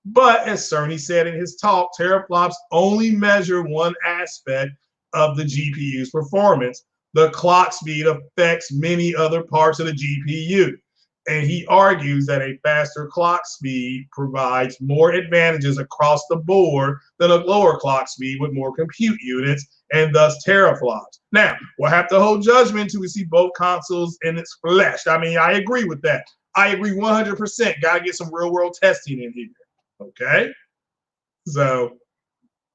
But as Cerny said in his talk, teraflops only measure one aspect of the GPU's performance. The clock speed affects many other parts of the GPU. And he argues that a faster clock speed provides more advantages across the board than a lower clock speed with more compute units and thus teraflops. Now, we'll have to hold judgment until we see both consoles in its flesh. I mean, I agree with that. I agree 100%. Got to get some real world testing in here. Okay? So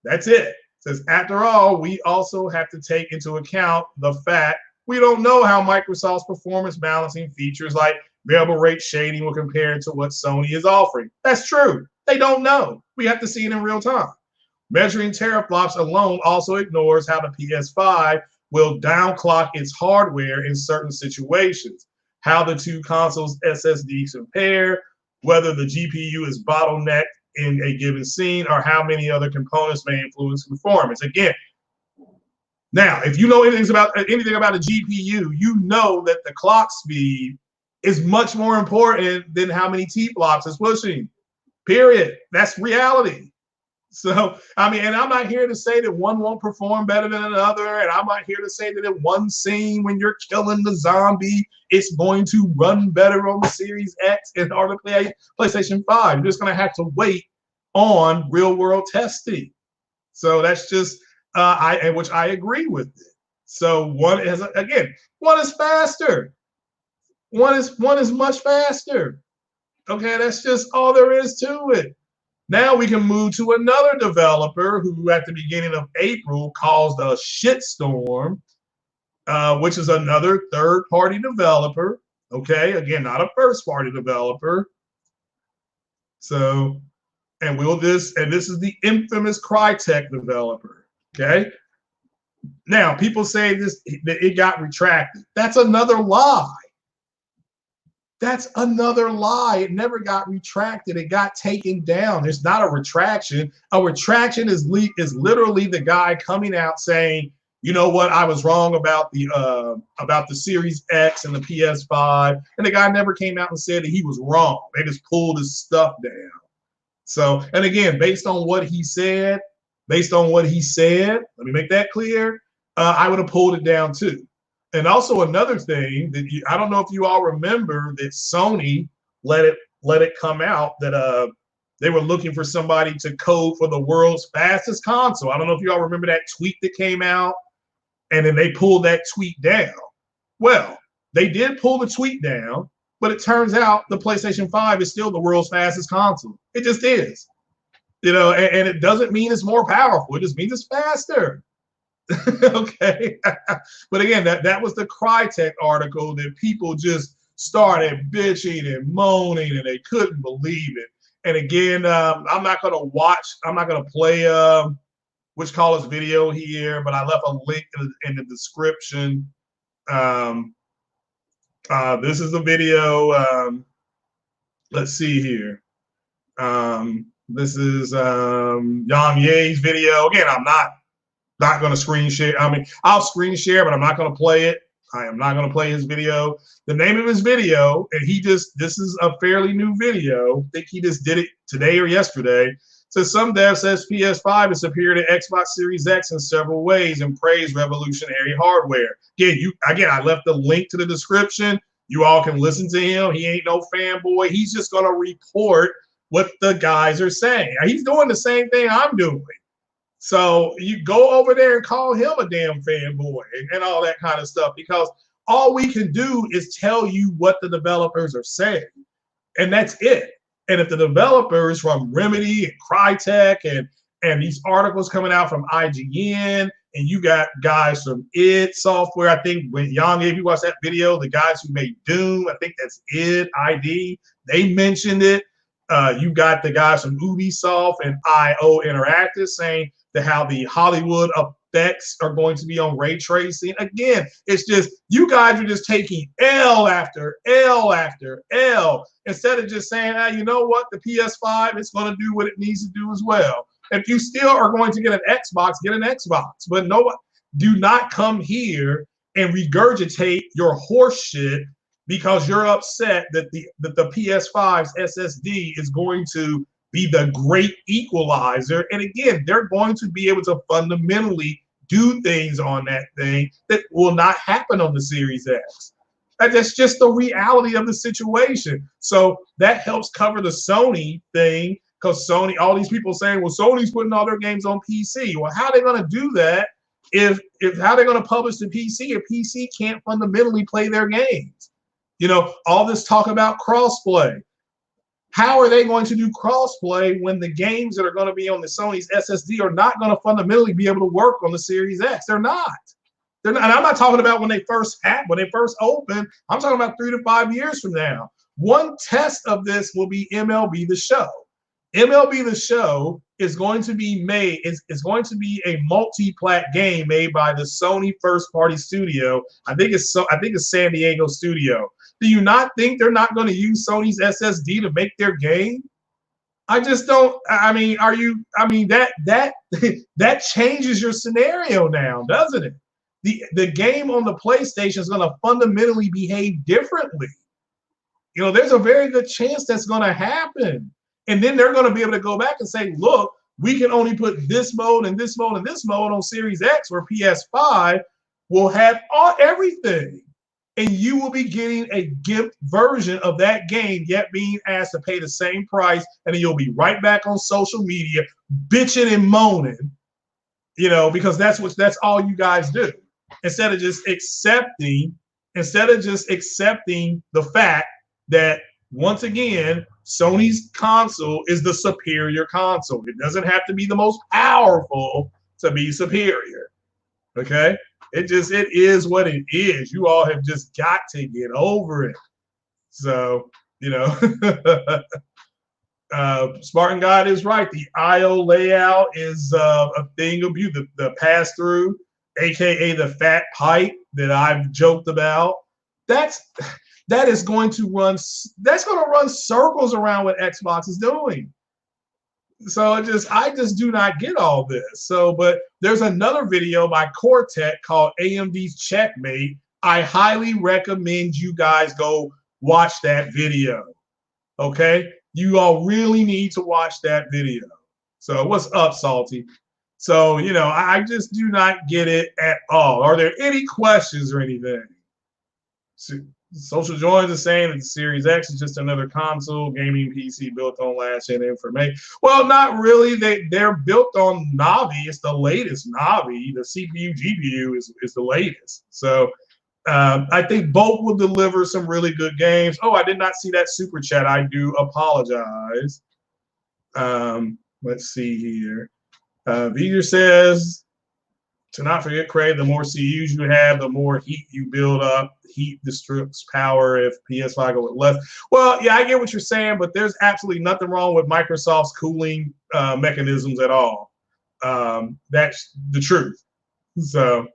that's it. It says, after all, we also have to take into account the fact we don't know how Microsoft's performance balancing features like variable rate shading will compare to what Sony is offering. That's true. They don't know. We have to see it in real time. Measuring teraflops alone also ignores how the PS5 will downclock its hardware in certain situations, how the two consoles' SSDs compare, whether the GPU is bottlenecked in a given scene, or how many other components may influence performance. Again, now, if you know anything about a GPU, you know that the clock speed is much more important than how many T-flops it's pushing. Period. That's reality. So, I mean, and I'm not here to say that one won't perform better than another. And I'm not here to say that in one scene when you're killing the zombie, it's going to run better on the Series X in order to play PlayStation 5. You're just going to have to wait on real world testing. So that's just, which I agree with it. So one is, again, one is faster. One is much faster. Okay, that's just all there is to it. Now we can move to another developer who at the beginning of April caused a shitstorm, which is another third-party developer. Okay, again, not a first-party developer. So, and this is the infamous Crytek developer. Okay. Now, people say that it got retracted. That's another lie. That's another lie. It never got retracted. It got taken down. There's not a retraction. A retraction is literally the guy coming out saying, you know what, I was wrong about the Series X and the PS5. And the guy never came out and said that he was wrong. They just pulled his stuff down. So, and again, based on what he said, let me make that clear, I would have pulled it down too. And also another thing that I don't know if you all remember that Sony let it come out that they were looking for somebody to code for the world's fastest console. I don't know if you all remember that tweet that came out, and then they pulled that tweet down. Well, they did pull the tweet down, but it turns out the PlayStation 5 is still the world's fastest console. It just is. You know, and it doesn't mean it's more powerful. It just means it's faster. Okay. But again, that was the Crytek article that people just started bitching and moaning and they couldn't believe it. And again, I'm not going to play Which Caller's video here, but I left a link in the description. This is the video. Let's see here. This is Yang Ye's video. Again, I'm not going to screen share. I mean, I'll screen share, but I'm not going to play it. I am not going to play his video. The name of his video, and this is a fairly new video. I think he just did it today or yesterday. So some dev says PS5 is superior to Xbox Series X in several ways and praise revolutionary hardware. Again, I left the link to the description. You all can listen to him. He ain't no fanboy. He's just going to report what the guys are saying. He's doing the same thing I'm doing. So you go over there and call him a damn fanboy and all that kind of stuff, because all we can do is tell you what the developers are saying. And that's it. And if the developers from Remedy and Crytek and these articles coming out from IGN, and you got guys from id Software, I think when Young, if you watch that video, the guys who made Doom, I think that's ID, they mentioned it. You got the guys from Ubisoft and IO Interactive saying that how the Hollywood effects are going to be on ray tracing. Again, it's just, you guys are just taking L after L after L instead of just saying, you know what, the PS5 is going to do what it needs to do as well. If you still are going to get an Xbox, get an Xbox. But do not come here and regurgitate your horse shit because you're upset that the PS5's SSD is going to be the great equalizer. And again, they're going to be able to fundamentally do things on that thing that will not happen on the Series X. That's just the reality of the situation. So that helps cover the Sony thing, because Sony, all these people saying, well, Sony's putting all their games on PC. Well, how are they going to do that if how they're going to publish the PC if PC can't fundamentally play their games? You know, all this talk about crossplay. How are they going to do crossplay when the games that are going to be on the Sony's SSD are not going to fundamentally be able to work on the Series X? They're not. They're not. And I'm not talking about when they first opened. I'm talking about 3 to 5 years from now. One test of this will be MLB The Show. MLB The Show is going to be made. It's going to be a multi-plat game made by the Sony first-party studio. I think it's San Diego studio. Do you not think they're not going to use Sony's SSD to make their game? I just don't. I mean, that changes your scenario now, doesn't it? The game on the PlayStation is going to fundamentally behave differently. You know, there's a very good chance that's going to happen. And then they're going to be able to go back and say, look, We can only put this mode and this mode and this mode on Series X, where PS5 will have everything. And you will be getting a gift version of that game, yet being asked to pay the same price, and then you'll be right back on social media bitching and moaning, you know, because that's all you guys do. Instead of just accepting the fact that, once again, Sony's console is the superior console. It doesn't have to be the most powerful to be superior. Okay? It is what it is. You all have just got to get over it. So, you know, Spartan God is right. The IO layout is a thing of beauty. The pass-through, aka the fat pipe that I've joked about, that is going to run circles around what Xbox is doing. So I just do not get all this. So, but there's another video by Crytek called AMD's Checkmate. I highly recommend you guys go watch that video. Okay? You all really need to watch that video. So what's up, Salty? So, you know, I just do not get it at all. Are there any questions or anything? Social Joins is saying that the Series X is just another console gaming PC built on last-gen information. Well, not really. They're built on Navi. It's the latest Navi. The CPU, GPU is the latest. So I think both will deliver some really good games. Oh, I did not see that super chat. I do apologize. Let's see here. Veder says, to not forget, Craig, the more CUs you have, the more heat you build up. Heat distributes power if PS5 go with less. Well, yeah, I get what you're saying, but there's absolutely nothing wrong with Microsoft's cooling mechanisms at all. That's the truth. So,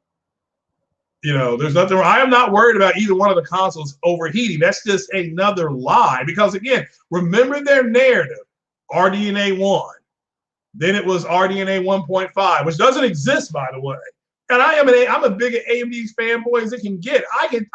you know, there's nothing wrong. I am not worried about either one of the consoles overheating. That's just another lie. Because, again, remember their narrative, RDNA 1. Then it was RDNA 1.5, which doesn't exist, by the way. And I'm a big AMD fanboy as it can get.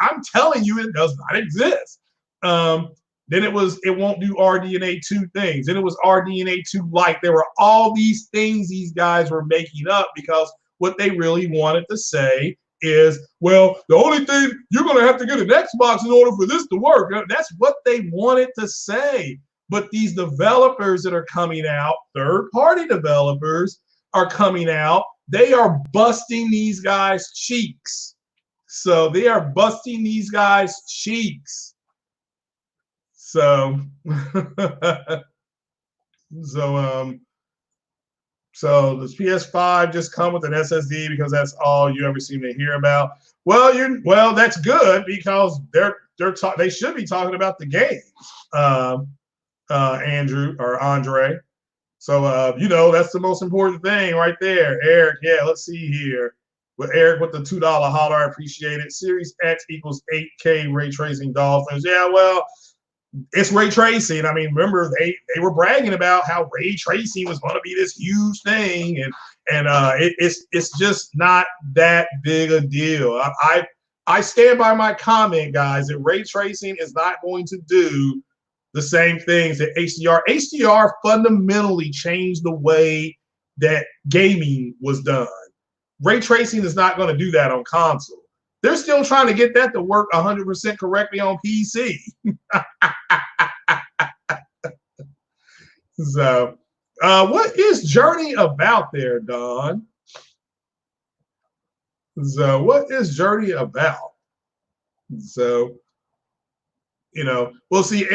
I'm telling you, it does not exist. Then it won't do RDNA 2 things. Then it was RDNA 2 Lite. There were all these things these guys were making up because what they really wanted to say is, well, the only thing, you're going to have to get an Xbox in order for this to work. That's what they wanted to say. But these developers that are coming out, third-party developers are coming out, they are busting these guys' cheeks. So they are busting these guys' cheeks. So, so does PS5 just come with an SSD because that's all you ever seem to hear about? Well, that's good because they should be talking about the games. Andrew or Andre. So, you know, that's the most important thing right there. Eric, yeah, let's see here. With Eric with the $2 holler, I appreciate it. Series X equals 8K ray tracing Dolphins. Yeah, well, it's ray tracing. I mean, remember, they were bragging about how ray tracing was going to be this huge thing, and it's just not that big a deal. I stand by my comment, guys, that ray tracing is not going to do the same things that HDR. HDR fundamentally changed the way that gaming was done. Ray tracing is not going to do that on console. They're still trying to get that to work 100% correctly on PC. So, what is Journey about there, Don? So, what is Journey about? So, you know, we'll see.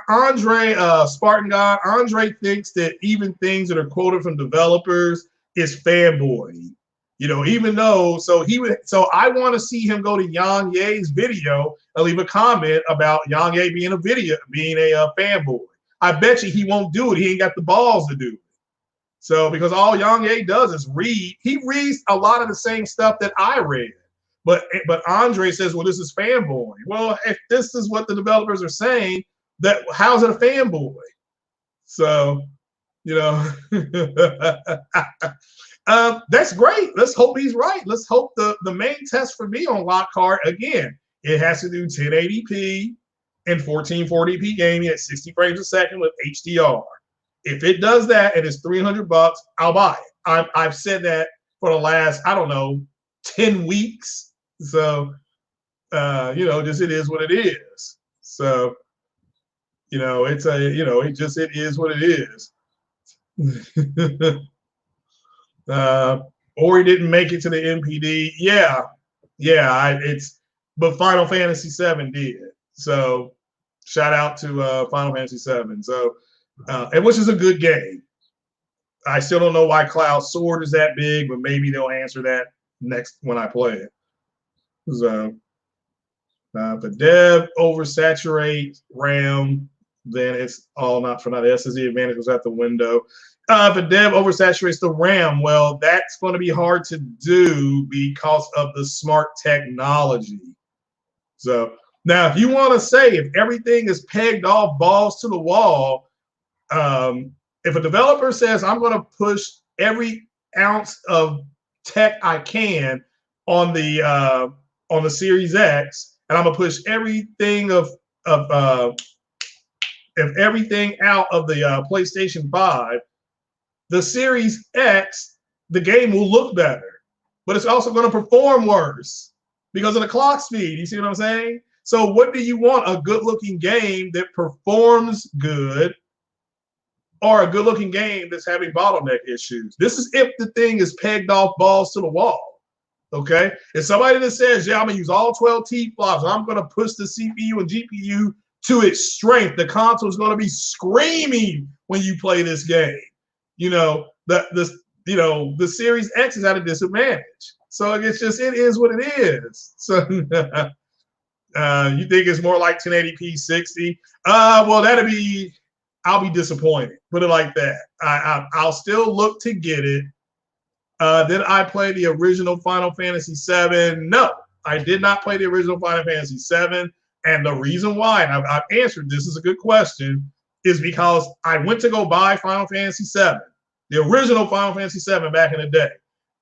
Andre, Spartan God, Andre thinks that even things that are quoted from developers is fanboy. You know, even though, so I want to see him go to Yang Ye's video and leave a comment about Yang Ye being a fanboy. I bet you he won't do it. He ain't got the balls to do it. So, because all Yang Ye does is read. He reads a lot of the same stuff that I read. But Andre says, well, this is fanboy. Well, if this is what the developers are saying, that how's it a fanboy? So, you know, that's great. Let's hope he's right. Let's hope the main test for me on Lockhart, again, it has to do 1080p and 1440p gaming at 60 frames a second with HDR. If it does that and it's $300, I'll buy it. I've said that for the last, I don't know, 10 weeks. So, just it is what it is. So, it's it is what it is. Or he didn't make it to the MPD. Yeah, but Final Fantasy VII did. So shout out to Final Fantasy VII. So, and which is a good game. I still don't know why Cloud Sword is that big, but maybe they'll answer that next when I play it. So, if a dev oversaturate RAM, then it's all not for naught. The SSD advantage was out the window. If a dev oversaturates the RAM, well, that's going to be hard to do because of the smart technology. So now, if you want to say if everything is pegged off balls to the wall, if a developer says I'm going to push every ounce of tech I can on the Series X, and I'm gonna push everything everything out of the PlayStation 5, the Series X, the game will look better, but it's also going to perform worse because of the clock speed. You see what I'm saying? So what do you want? A good-looking game that performs good, or a good-looking game that's having bottleneck issues? This is if the thing is pegged off balls to the wall. Okay? If somebody that says, yeah, I'm going to use all 12 T-flops, and I'm going to push the CPU and GPU to its strength, the console is going to be screaming when you play this game. The Series X is at a disadvantage. So it's just, it is what it is. So you think it's more like 1080p 60? Well, I'll be disappointed. Put it like that. I'll still look to get it. Did I play the original Final Fantasy VII? No, I did not play the original Final Fantasy VII. And the reason why, and I've answered this, is a good question, is because I went to go buy Final Fantasy VII, the original Final Fantasy VII back in the day.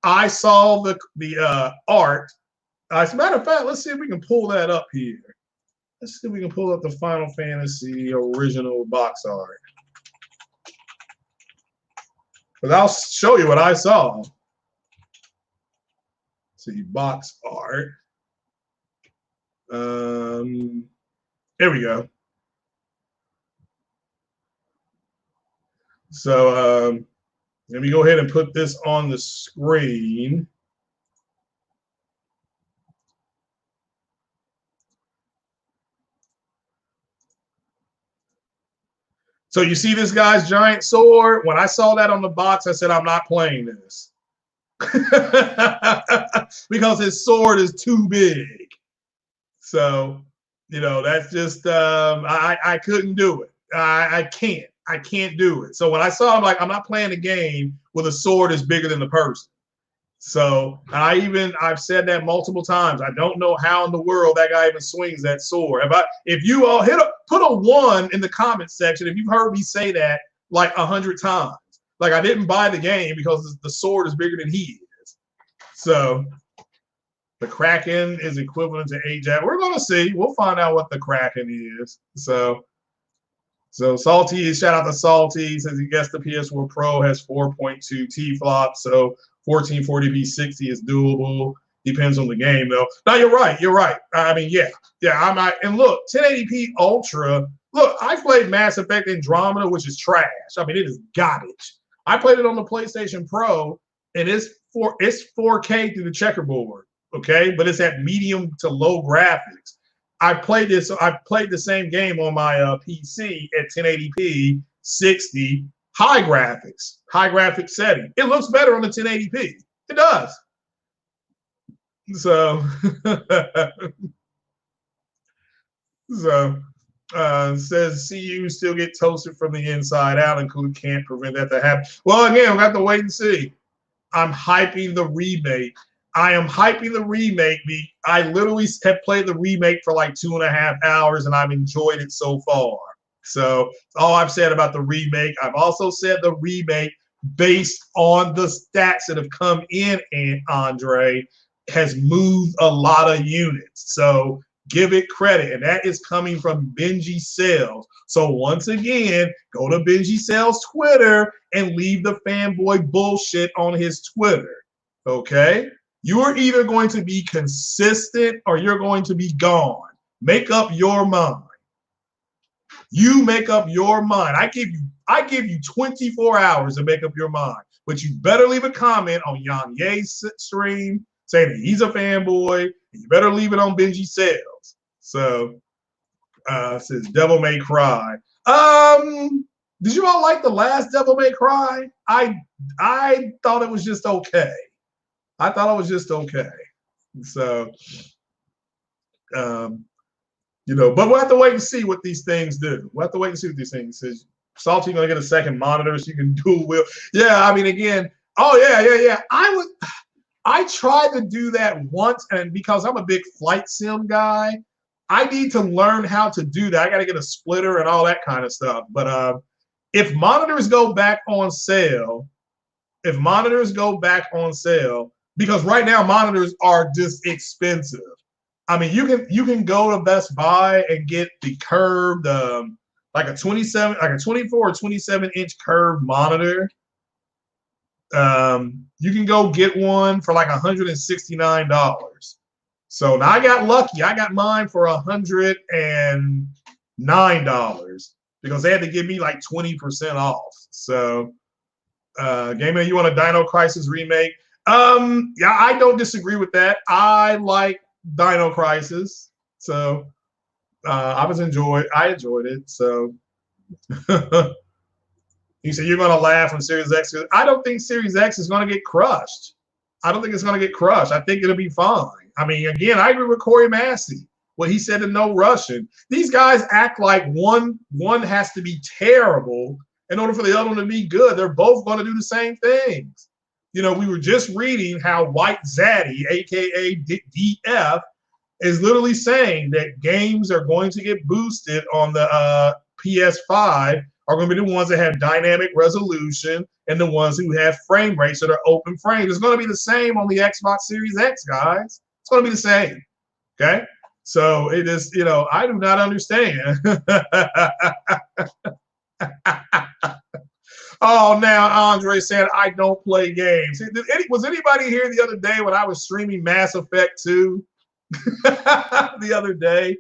I saw the art. As a matter of fact, let's see if we can pull that up here. Let's see if we can pull up the Final Fantasy original box art. But I'll show you what I saw. Let's see, box art. Here we go. So let me go ahead and put this on the screen. So you see this guy's giant sword? When I saw that on the box, I said, I'm not playing this. Because his sword is too big. So, that's just, I couldn't do it. I can't do it. So when I saw him, like, I'm not playing a game with a sword that's bigger than the person. So I've said that multiple times. I don't know how in the world that guy even swings that sword. If you all put a 1 in the comment section if you've heard me say that like 100 times. Like, I didn't buy the game because the sword is bigger than he is. So the Kraken is equivalent to Ajax. We're gonna see. We'll find out what the Kraken is. So Salty, shout out to Salty, says he guessed the PS4 Pro has 4.2 T-flops, so 1440p 60 is doable. Depends on the game, though. No, you're right. I mean, yeah. And look, 1080p Ultra. Look, I played Mass Effect Andromeda, which is trash. I mean, it is garbage. I played it on the PlayStation Pro, and it's 4K through the checkerboard. Okay, but it's at medium to low graphics. I played the same game on my PC at 1080p 60 high graphics setting. It looks better on the 1080p. It does. So says CU still get toasted from the inside out, and can't prevent that to happen. Well, again, we'll have to wait and see. I'm hyping the remake. I am hyping the remake. I literally have played the remake for like 2.5 hours, and I've enjoyed it so far. So all I've said about the remake. I've also said the remake, based on the stats that have come in, and Andre has moved a lot of units. So give it credit, and that is coming from Benji Sales. So once again, go to Benji Sales Twitter and leave the fanboy bullshit on his Twitter. Okay? You are either going to be consistent or you're going to be gone. Make up your mind. You make up your mind. I give you 24 hours to make up your mind. But you better leave a comment on Yang Ye's stream saying that he's a fanboy. And you better leave it on Benji Sales. So says Devil May Cry. Did you all like the last Devil May Cry? I thought it was just okay. I thought it was just okay. So you know, but we'll have to wait and see what these things do. We'll have to wait and see what these things do. Salty gonna get a second monitor so you can dual wheel. Yeah, I mean, again, oh yeah. I tried to do that once, and because I'm a big flight sim guy, I need to learn how to do that. I got to get a splitter and all that kind of stuff. But if monitors go back on sale, because right now monitors are just expensive. I mean, you can go to Best Buy and get the curved, like a 24 or 27 inch curved monitor. You can go get one for like $169. So now I got lucky. I got mine for $109 because they had to give me like 20% off. So, Gamer, you want a Dino Crisis remake? Yeah, I don't disagree with that. I like Dino Crisis, so I enjoyed it. So you said you're going to laugh when Series X. I don't think Series X is going to get crushed. I don't think it's going to get crushed. I think it'll be fine. I mean, again, I agree with Corey Massey. What he said in No Russian. These guys act like one has to be terrible in order for the other one to be good. They're both going to do the same things. You know, we were just reading how White Zaddy, aka DF, is literally saying that games are going to get boosted on the PS5 are going to be the ones that have dynamic resolution and the ones who have frame rates that are open frames. It's going to be the same on the Xbox Series X, guys. It's going to be the same. Okay? So it is, you know, I do not understand. Oh, now Andre said, I don't play games. Was anybody here the other day when I was streaming Mass Effect 2? The other day?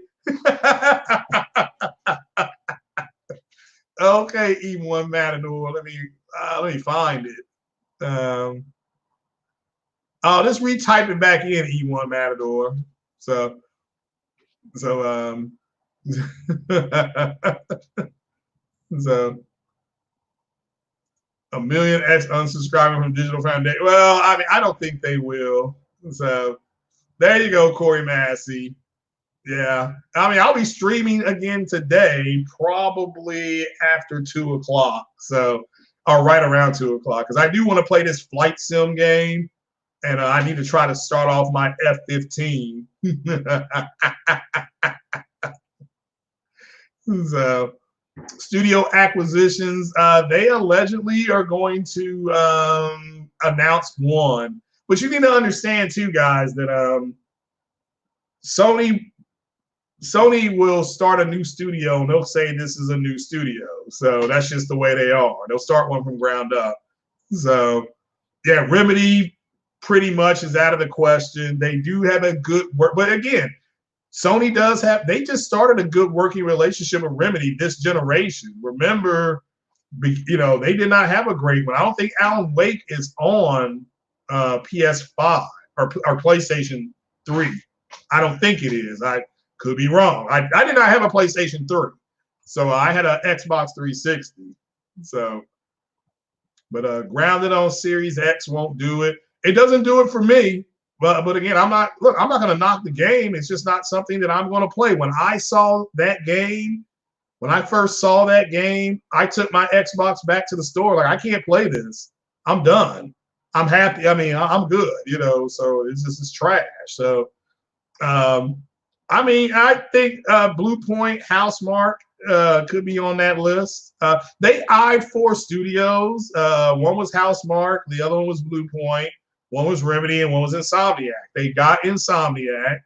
Okay, E1 Matador. Let me find it. I'll just retype it back in, E1 Matador. So so a million X unsubscribing from Digital Foundation. Well, I mean, I don't think they will. So there you go, Corey Massey. Yeah. I mean, I'll be streaming again today, probably after 2 o'clock. So, or right around 2 o'clock, because I do want to play this flight sim game, and I need to try to start off my F-15. So, studio acquisitions, they allegedly are going to announce one. But you need to understand, too, guys, that Sony will start a new studio, and they'll say this is a new studio. So that's just the way they are. They'll start one from ground up. So, yeah, Remedy pretty much is out of the question. They do have a good work. But, again, Sony does have – they just started a good working relationship with Remedy this generation. Remember, you know, they did not have a great one. I don't think Alan Wake is on PS5 or PlayStation 3. I don't think it is. I could be wrong. I did not have a PlayStation 3. So I had an Xbox 360. So, but grounded on Series X won't do it. It doesn't do it for me. But again, I'm not going to knock the game. It's just not something that I'm going to play. When I saw that game, when I first saw that game, I took my Xbox back to the store. Like, I can't play this. I'm done. I'm happy. I mean, I'm good, you know, so it's trash. So, I mean, I think Blue Point, Housemarque could be on that list. They eyed 4 studios. One was Housemarque. The other one was Blue Point. One was Remedy, and one was Insomniac. They got Insomniac.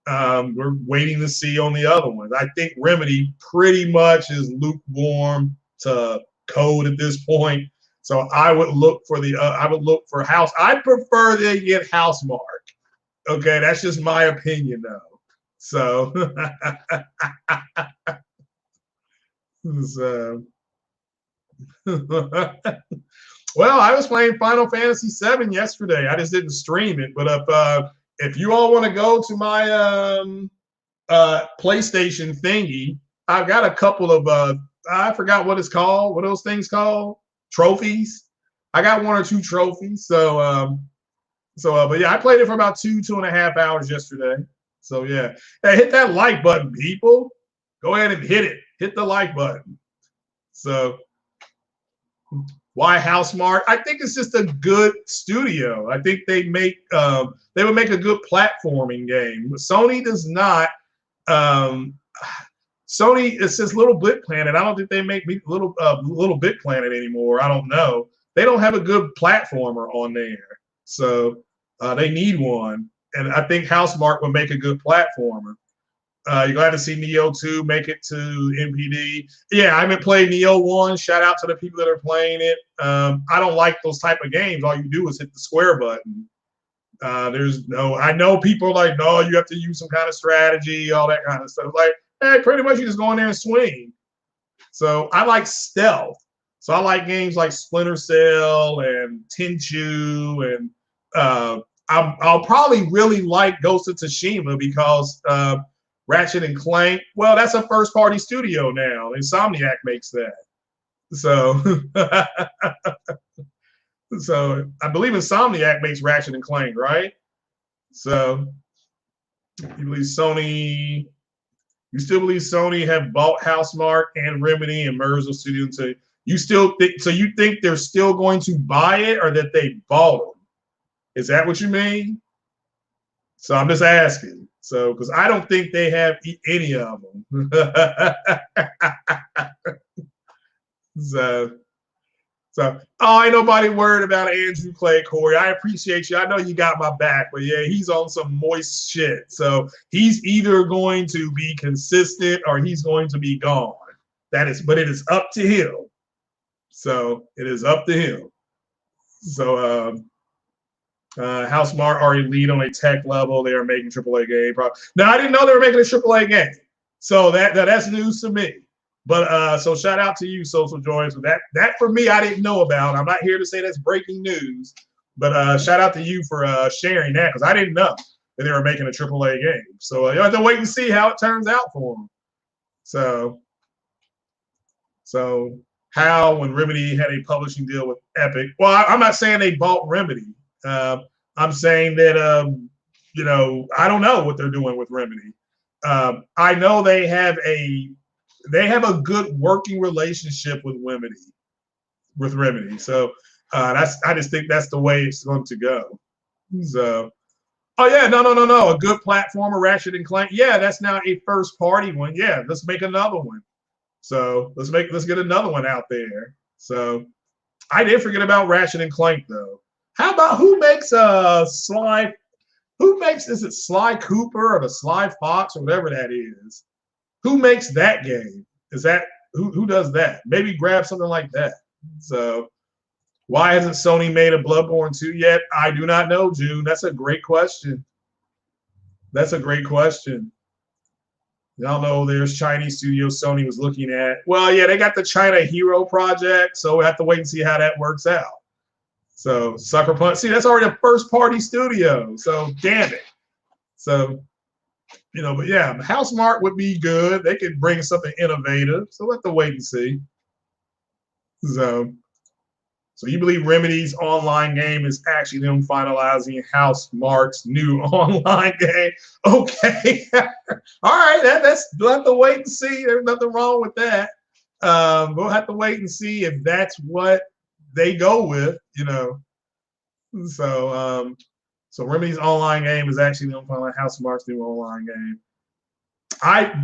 We're waiting to see on the other ones. I think Remedy pretty much is lukewarm to code at this point. So I would look for House. I prefer they get Housemarque. Okay, that's just my opinion though. So, so well, I was playing Final Fantasy VII yesterday. I just didn't stream it, but if you all want to go to my PlayStation thingy, I've got a couple of I forgot what it's called. What are those things called? Trophies. I got 1 or 2 trophies. So but yeah, I played it for about 2.5 hours yesterday. So yeah, hey, hit that like button, people. Go ahead and hit it. Hit the like button. So why Housemarque? I think it's just a good studio. I think they would make a good platforming game. Sony does not. Sony, it says Little Big Planet. I don't think they make Little Big Planet anymore. I don't know. They don't have a good platformer on there, so they need one. And I think Housemarque will make a good platformer. You're glad to see Neo 2 make it to MPD. Yeah, I haven't played Neo 1. Shout out to the people that are playing it. I don't like those type of games. All you do is hit the square button. I know people are like, no, you have to use some kind of strategy, all that kind of stuff. Like, hey, pretty much you just go in there and swing. So I like stealth. So I like games like Splinter Cell and Tenchu, and I'll probably really like Ghost of Tsushima because Ratchet and Clank, well, that's a first-party studio now. Insomniac makes that. So, so I believe Insomniac makes Ratchet and Clank, right? So you believe Sony? You still believe Sony have bought Housemarque and Remedy and merged the studio into? You still think? So you think they're still going to buy it, or that they bought them? Is that what you mean? So I'm just asking. So, because I don't think they have any of them. Ain't nobody worried about Andrew Clay, Corey. I appreciate you. I know you got my back, but yeah, he's on some moist shit. So he's either going to be consistent or he's going to be gone. But it is up to him. So it is up to him. So Housemarque are elite on a tech level. They are making AAA game. Now I didn't know they were making a AAA game, so that's news to me. But so shout out to you, Social Joy. So that for me, I didn't know about. I'm not here to say that's breaking news, but shout out to you for sharing that, because I didn't know that they were making a AAA game. So you have to wait and see how it turns out for them. So how, when Remedy had a publishing deal with Epic? Well, I'm not saying they bought Remedy. I'm saying that I don't know what they're doing with Remedy. I know they have a good working relationship with Remedy. So I just think that's the way it's going to go. So, oh yeah, no, a good platformer, Ratchet and Clank. Yeah, that's now a first party one. Yeah, let's make another one. So let's get another one out there. So I did forget about Ratchet and Clank though. How about who makes Sly? Is it Sly Cooper or the Sly Fox or whatever that is? Who makes that game? Is that who does that? Maybe grab something like that. So why hasn't Sony made a Bloodborne 2 yet? I do not know, June. That's a great question. Y'all know there's Chinese studios Sony was looking at. Well, yeah, they got the China Hero project, so we have to wait and see how that works out. So Sucker Punch, see, that's already a first-party studio. So damn it. So, but yeah, Housemarque would be good. They could bring something innovative. So we'll have to wait and see. So you believe Remedy's online game is actually them finalizing Housemarque's new online game? Okay. All right, we'll have to wait and see. There's nothing wrong with that. We'll have to wait and see if that's what they go with, So Remedy's online game is actually them finalizing Housemarque's new online game.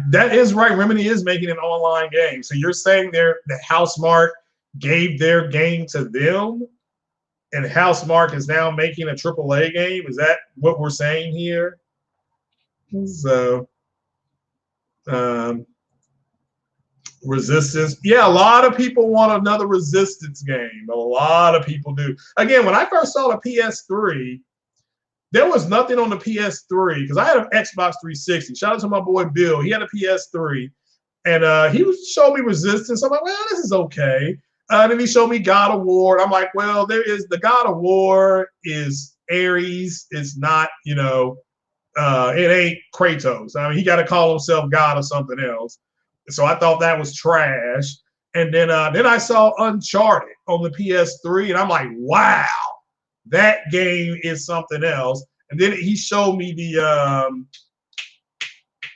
That is right. Remedy is making an online game. So you're saying the Housemarque gave their game to them, and Housemarque is now making a AAA game? Is that what we're saying here? So, Resistance. Yeah, a lot of people want another Resistance game. A lot of people do. Again, when I first saw the PS3, there was nothing on the PS3 because I had an Xbox 360. Shout out to my boy Bill. He had a PS3, and he showed me Resistance. I'm like, well, this is okay. Then he showed me God of War. I'm like, well, there is the God of War is Ares. It's not, it ain't Kratos. I mean, he got to call himself God or something else. So I thought that was trash. And then I saw Uncharted on the PS3, and I'm like, wow, that game is something else. And then he showed me the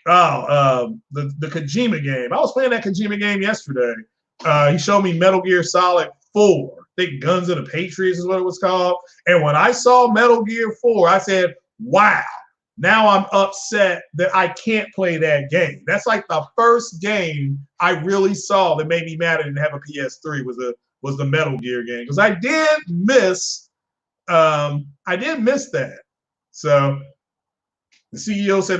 Kojima game. I was playing that Kojima game yesterday. He showed me Metal Gear Solid 4. I think Guns of the Patriots is what it was called. And when I saw Metal Gear 4, I said, wow, now I'm upset that I can't play that game. That's like the first game I really saw that made me mad I didn't have a PS3 was the Metal Gear game. Because I did miss that. So the CEO said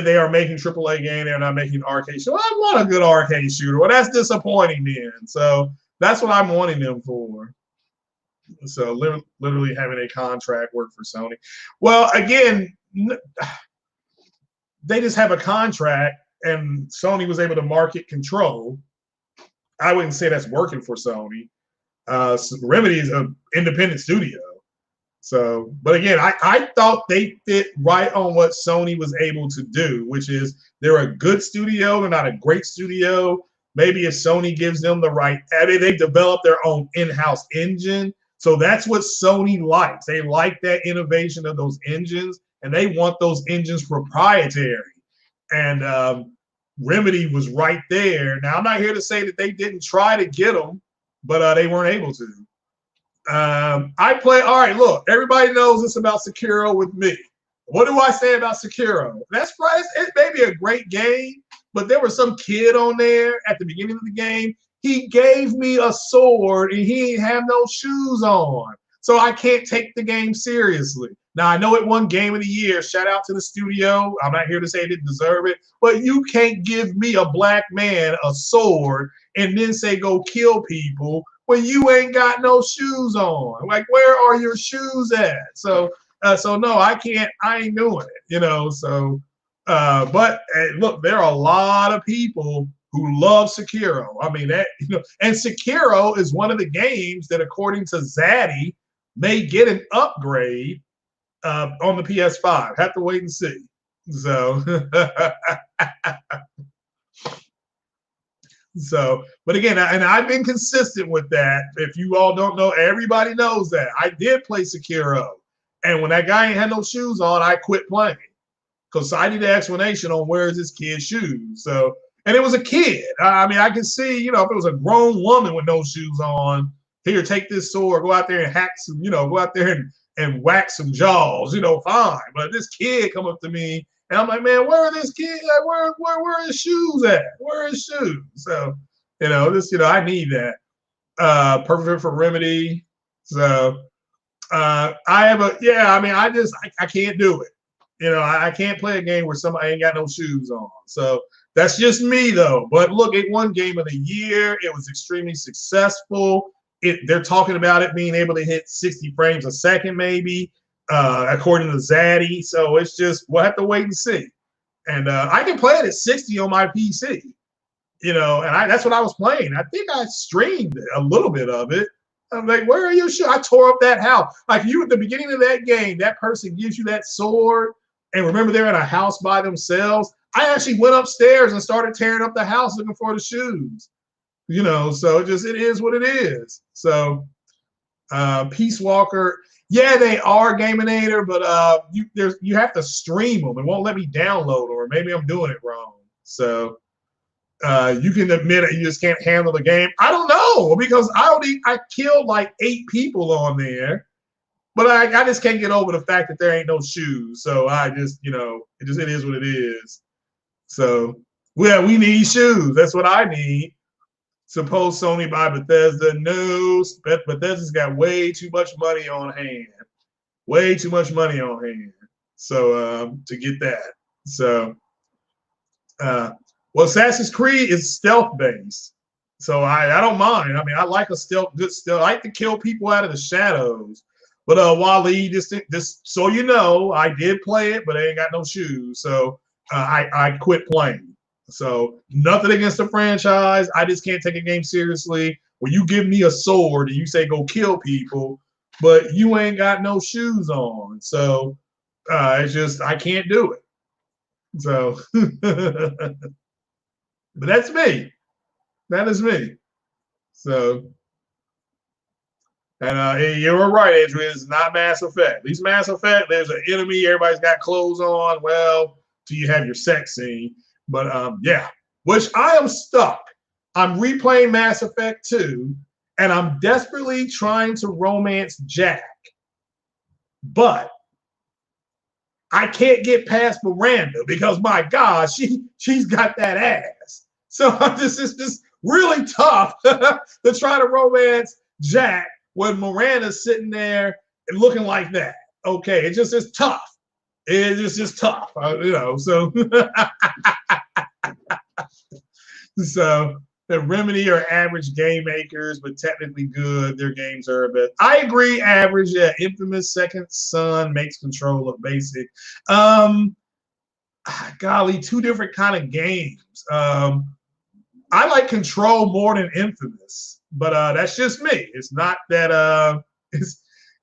they are making AAA game. They're not making arcade. So I want a good arcade shooter. Well, that's disappointing then. So that's what I'm wanting them for. So literally having a contract work for Sony. Well, again, they just have a contract, and Sony was able to market control. I wouldn't say that's working for Sony. Remedy is an independent studio. So, but again, I thought they fit right on what Sony was able to do, which is they're a good studio. They're not a great studio. Maybe if Sony gives them the right, I mean, they develop their own in-house engine. So that's what Sony likes. They like that innovation of those engines, and they want those engines proprietary. And Remedy was right there. Now, I'm not here to say that they didn't try to get them, but they weren't able to. All right, look, everybody knows it's about Sekiro with me. What do I say about Sekiro? That's right. It may be a great game, but there was some kid on there at the beginning of the game. He gave me a sword and he didn't have no shoes on. So I can't take the game seriously. Now, I know it won Game of the Year. Shout out to the studio. I'm not here to say it didn't deserve it, but you can't give me a black man a sword and then say go kill people when you ain't got no shoes on. Like, where are your shoes at? So no, I can't. I ain't doing it. So, but look, there are a lot of people who love Sekiro. I mean, and Sekiro is one of the games that, according to Zaddy, may get an upgrade on the PS5. Have to wait and see. So, but again, and I've been consistent with that. If you all don't know, everybody knows that. I did play Sekiro. And when that guy ain't had no shoes on, I quit playing. Because I need an explanation on where is this kid's shoes. So, and it was a kid. I mean, I can see, if it was a grown woman with no shoes on, here, take this sword, go out there and hack some, go out there and whack some jaws, fine. But this kid come up to me, and I'm like, man, where are this kid? Like, where are his shoes at? Where are his shoes? So, I need that. Perfect for Remedy. So, I can't do it. I can't play a game where somebody ain't got no shoes on. So that's just me, though. But look, it won Game of the Year. It was extremely successful. They're talking about it being able to hit 60 frames a second, maybe, according to Zaddy. So it's just, we'll have to wait and see. And I can play it at 60 on my PC, and that's what I was playing. I think I streamed a little bit of it. I'm like, where are your shoes? I tore up that house. Like, at the beginning of that game, that person gives you that sword, and remember they're in a house by themselves. I actually went upstairs and started tearing up the house looking for the shoes. So it is what it is. So Peace Walker, yeah, they are Gaminator, but you have to stream them. It won't let me download them, or maybe I'm doing it wrong. So you can admit it, you just can't handle the game. I don't know, because I killed like 8 people on there, but I just can't get over the fact that there ain't no shoes. So I just, it is what it is. So we need shoes. That's what I need. Suppose Sony buy Bethesda. No, Bethesda's got way too much money on hand. Way too much money on hand. So to get that. So well, Assassin's Creed is stealth based. So I don't mind. I mean, I like a good stealth. I like to kill people out of the shadows. But Wally, just so you know, I did play it, but I ain't got no shoes. So I quit playing. So nothing against the franchise. I just can't take a game seriously. When you give me a sword and you say go kill people, but you ain't got no shoes on. So it's just I can't do it. So but that's me. That is me. So and you were right, Adrian. It's not Mass Effect. At least Mass Effect, there's an enemy. Everybody's got clothes on. Well, till you have your sex scene. But yeah, which I am stuck. I'm replaying Mass Effect 2, and I'm desperately trying to romance Jack. But I can't get past Miranda because, my God, she's got that ass. So it's just really tough to try to romance Jack when Miranda's sitting there and looking like that. Okay, it's just tough. It's just tough, you know. So, so the Remedy are average game makers, but technically good. Their games are a bit. I agree, average. Yeah, Infamous Second Son makes Control look basic. Golly, two different kind of games. I like Control more than Infamous, but that's just me. It's not that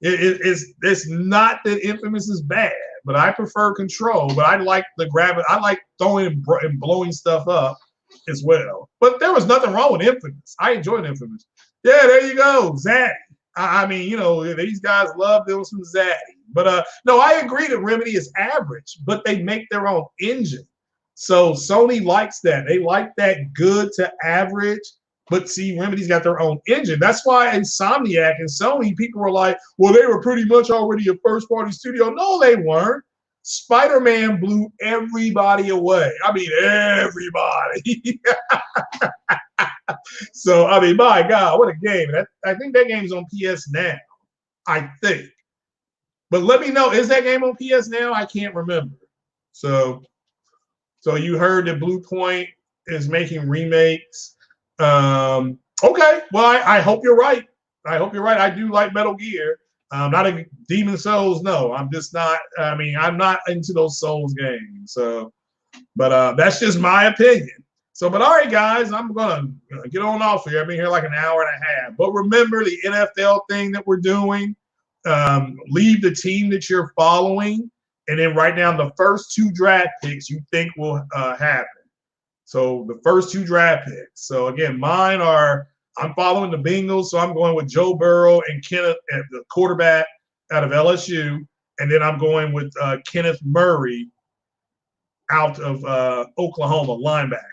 it's not that Infamous is bad, but I prefer Control. But I like the gravity. I like throwing and blowing stuff up as well. But there was nothing wrong with Infamous. I enjoyed Infamous. Yeah, there you go, Zaddy. I mean, you know, these guys love doing some Zaddy. But no, I agree that Remedy is average, but they make their own engine. So Sony likes that. They like that good to average. But see, Remedy's got their own engine. That's why Insomniac and Sony, people were like, well, they were pretty much already a first-party studio. No, they weren't. Spider-Man blew everybody away. I mean, everybody. So, I mean, my God, what a game. I think that game's on PS Now, I think. But let me know, is that game on PS Now? I can't remember. So you heard that Blue Point is making remakes. Okay, well, I hope you're right. I hope you're right. I do like Metal Gear. Not a Demon Souls, no. I'm just not. I mean, I'm not into those Souls games. So, but that's just my opinion. So, but all right, guys, I'm gonna get on off here. I've been here like an hour and a half. But remember the NFL thing that we're doing. Leave the team that you're following, and then write down the first two draft picks you think will happen. So the first two draft picks. So again, mine are, I'm following the Bengals, so I'm going with Joe Barrow and Kenneth, the quarterback out of LSU, and then I'm going with Kenneth Murray out of Oklahoma, linebacker.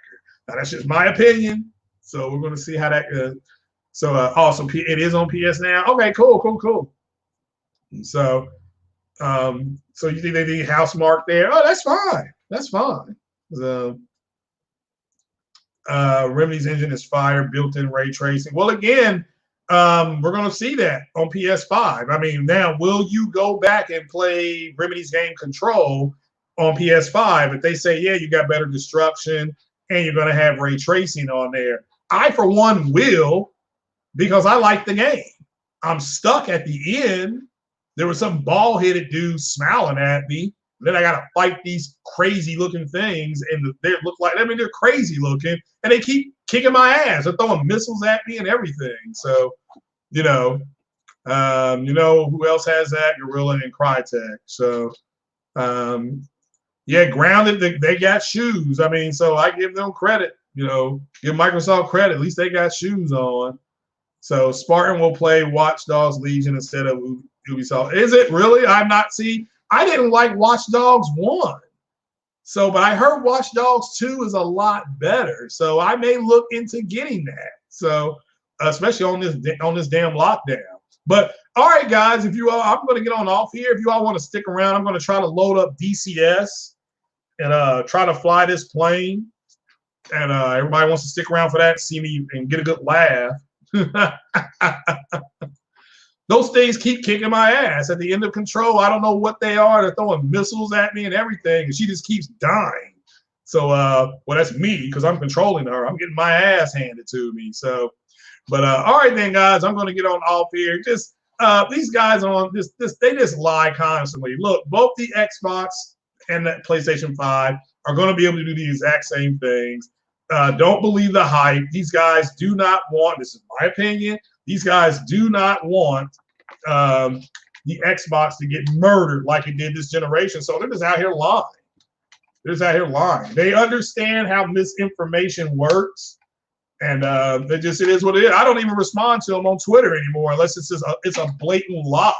Now that's just my opinion. So we're going to see how that goes. So also it is on PS Now. Okay, cool. So so you think they need house mark there? Oh, that's fine. That's fine. So, Remedy's engine is fire, built-in ray tracing. Well, again, we're going to see that on PS5. I mean, now, will you go back and play Remedy's game Control on PS5 if they say, yeah, you got better destruction and you're going to have ray tracing on there? I, for one, will, because I like the game. I'm stuck at the end. There was some bald-headed dude smiling at me. Then I got to fight these crazy-looking things, and they look like, I mean, they're crazy-looking, and they keep kicking my ass. They're throwing missiles at me and everything. So, you know who else has that? Gorilla and Crytek. So, yeah, Grounded, they got shoes. I mean, so I give them credit. You know, give Microsoft credit. At least they got shoes on. So Spartan will play Watch Dogs Legion instead of Ubisoft. Is it really? I didn't like Watch Dogs 1. So, but I heard Watch Dogs 2 is a lot better. So I may look into getting that. So, especially on this damn lockdown. But all right, guys, if you all, I'm going to get on off here. If you all want to stick around, I'm going to try to load up DCS and try to fly this plane. And everybody wants to stick around for that, see me and get a good laugh. those things keep kicking my ass. At the end of control, I don't know what they are. They're throwing missiles at me and everything, and she just keeps dying. So, well, that's me because I'm controlling her. I'm getting my ass handed to me. So, but all right then, guys, I'm going to get on off here. Just these guys on this, they just lie constantly. Look, both the Xbox and the PlayStation 5 are going to be able to do the exact same things. Don't believe the hype. These guys do not want, this is my opinion, these guys do not want the Xbox to get murdered like it did this generation. So they're just out here lying. They're just out here lying. They understand how misinformation works. And it is what it is. I don't even respond to them on Twitter anymore unless it's a blatant lie.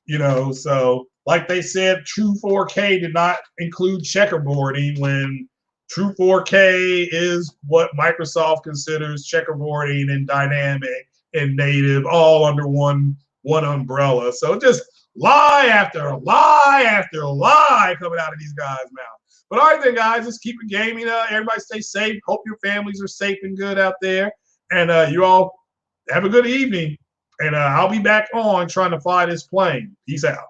You know, so like they said, True 4K did not include checkerboarding when True 4K is what Microsoft considers checkerboarding and dynamic and native all under one umbrella. So just lie after lie after lie coming out of these guys' mouths. But all right then, guys, let's keep it gaming. Everybody stay safe. Hope your families are safe and good out there. And you all have a good evening. And I'll be back on trying to fly this plane. Peace out.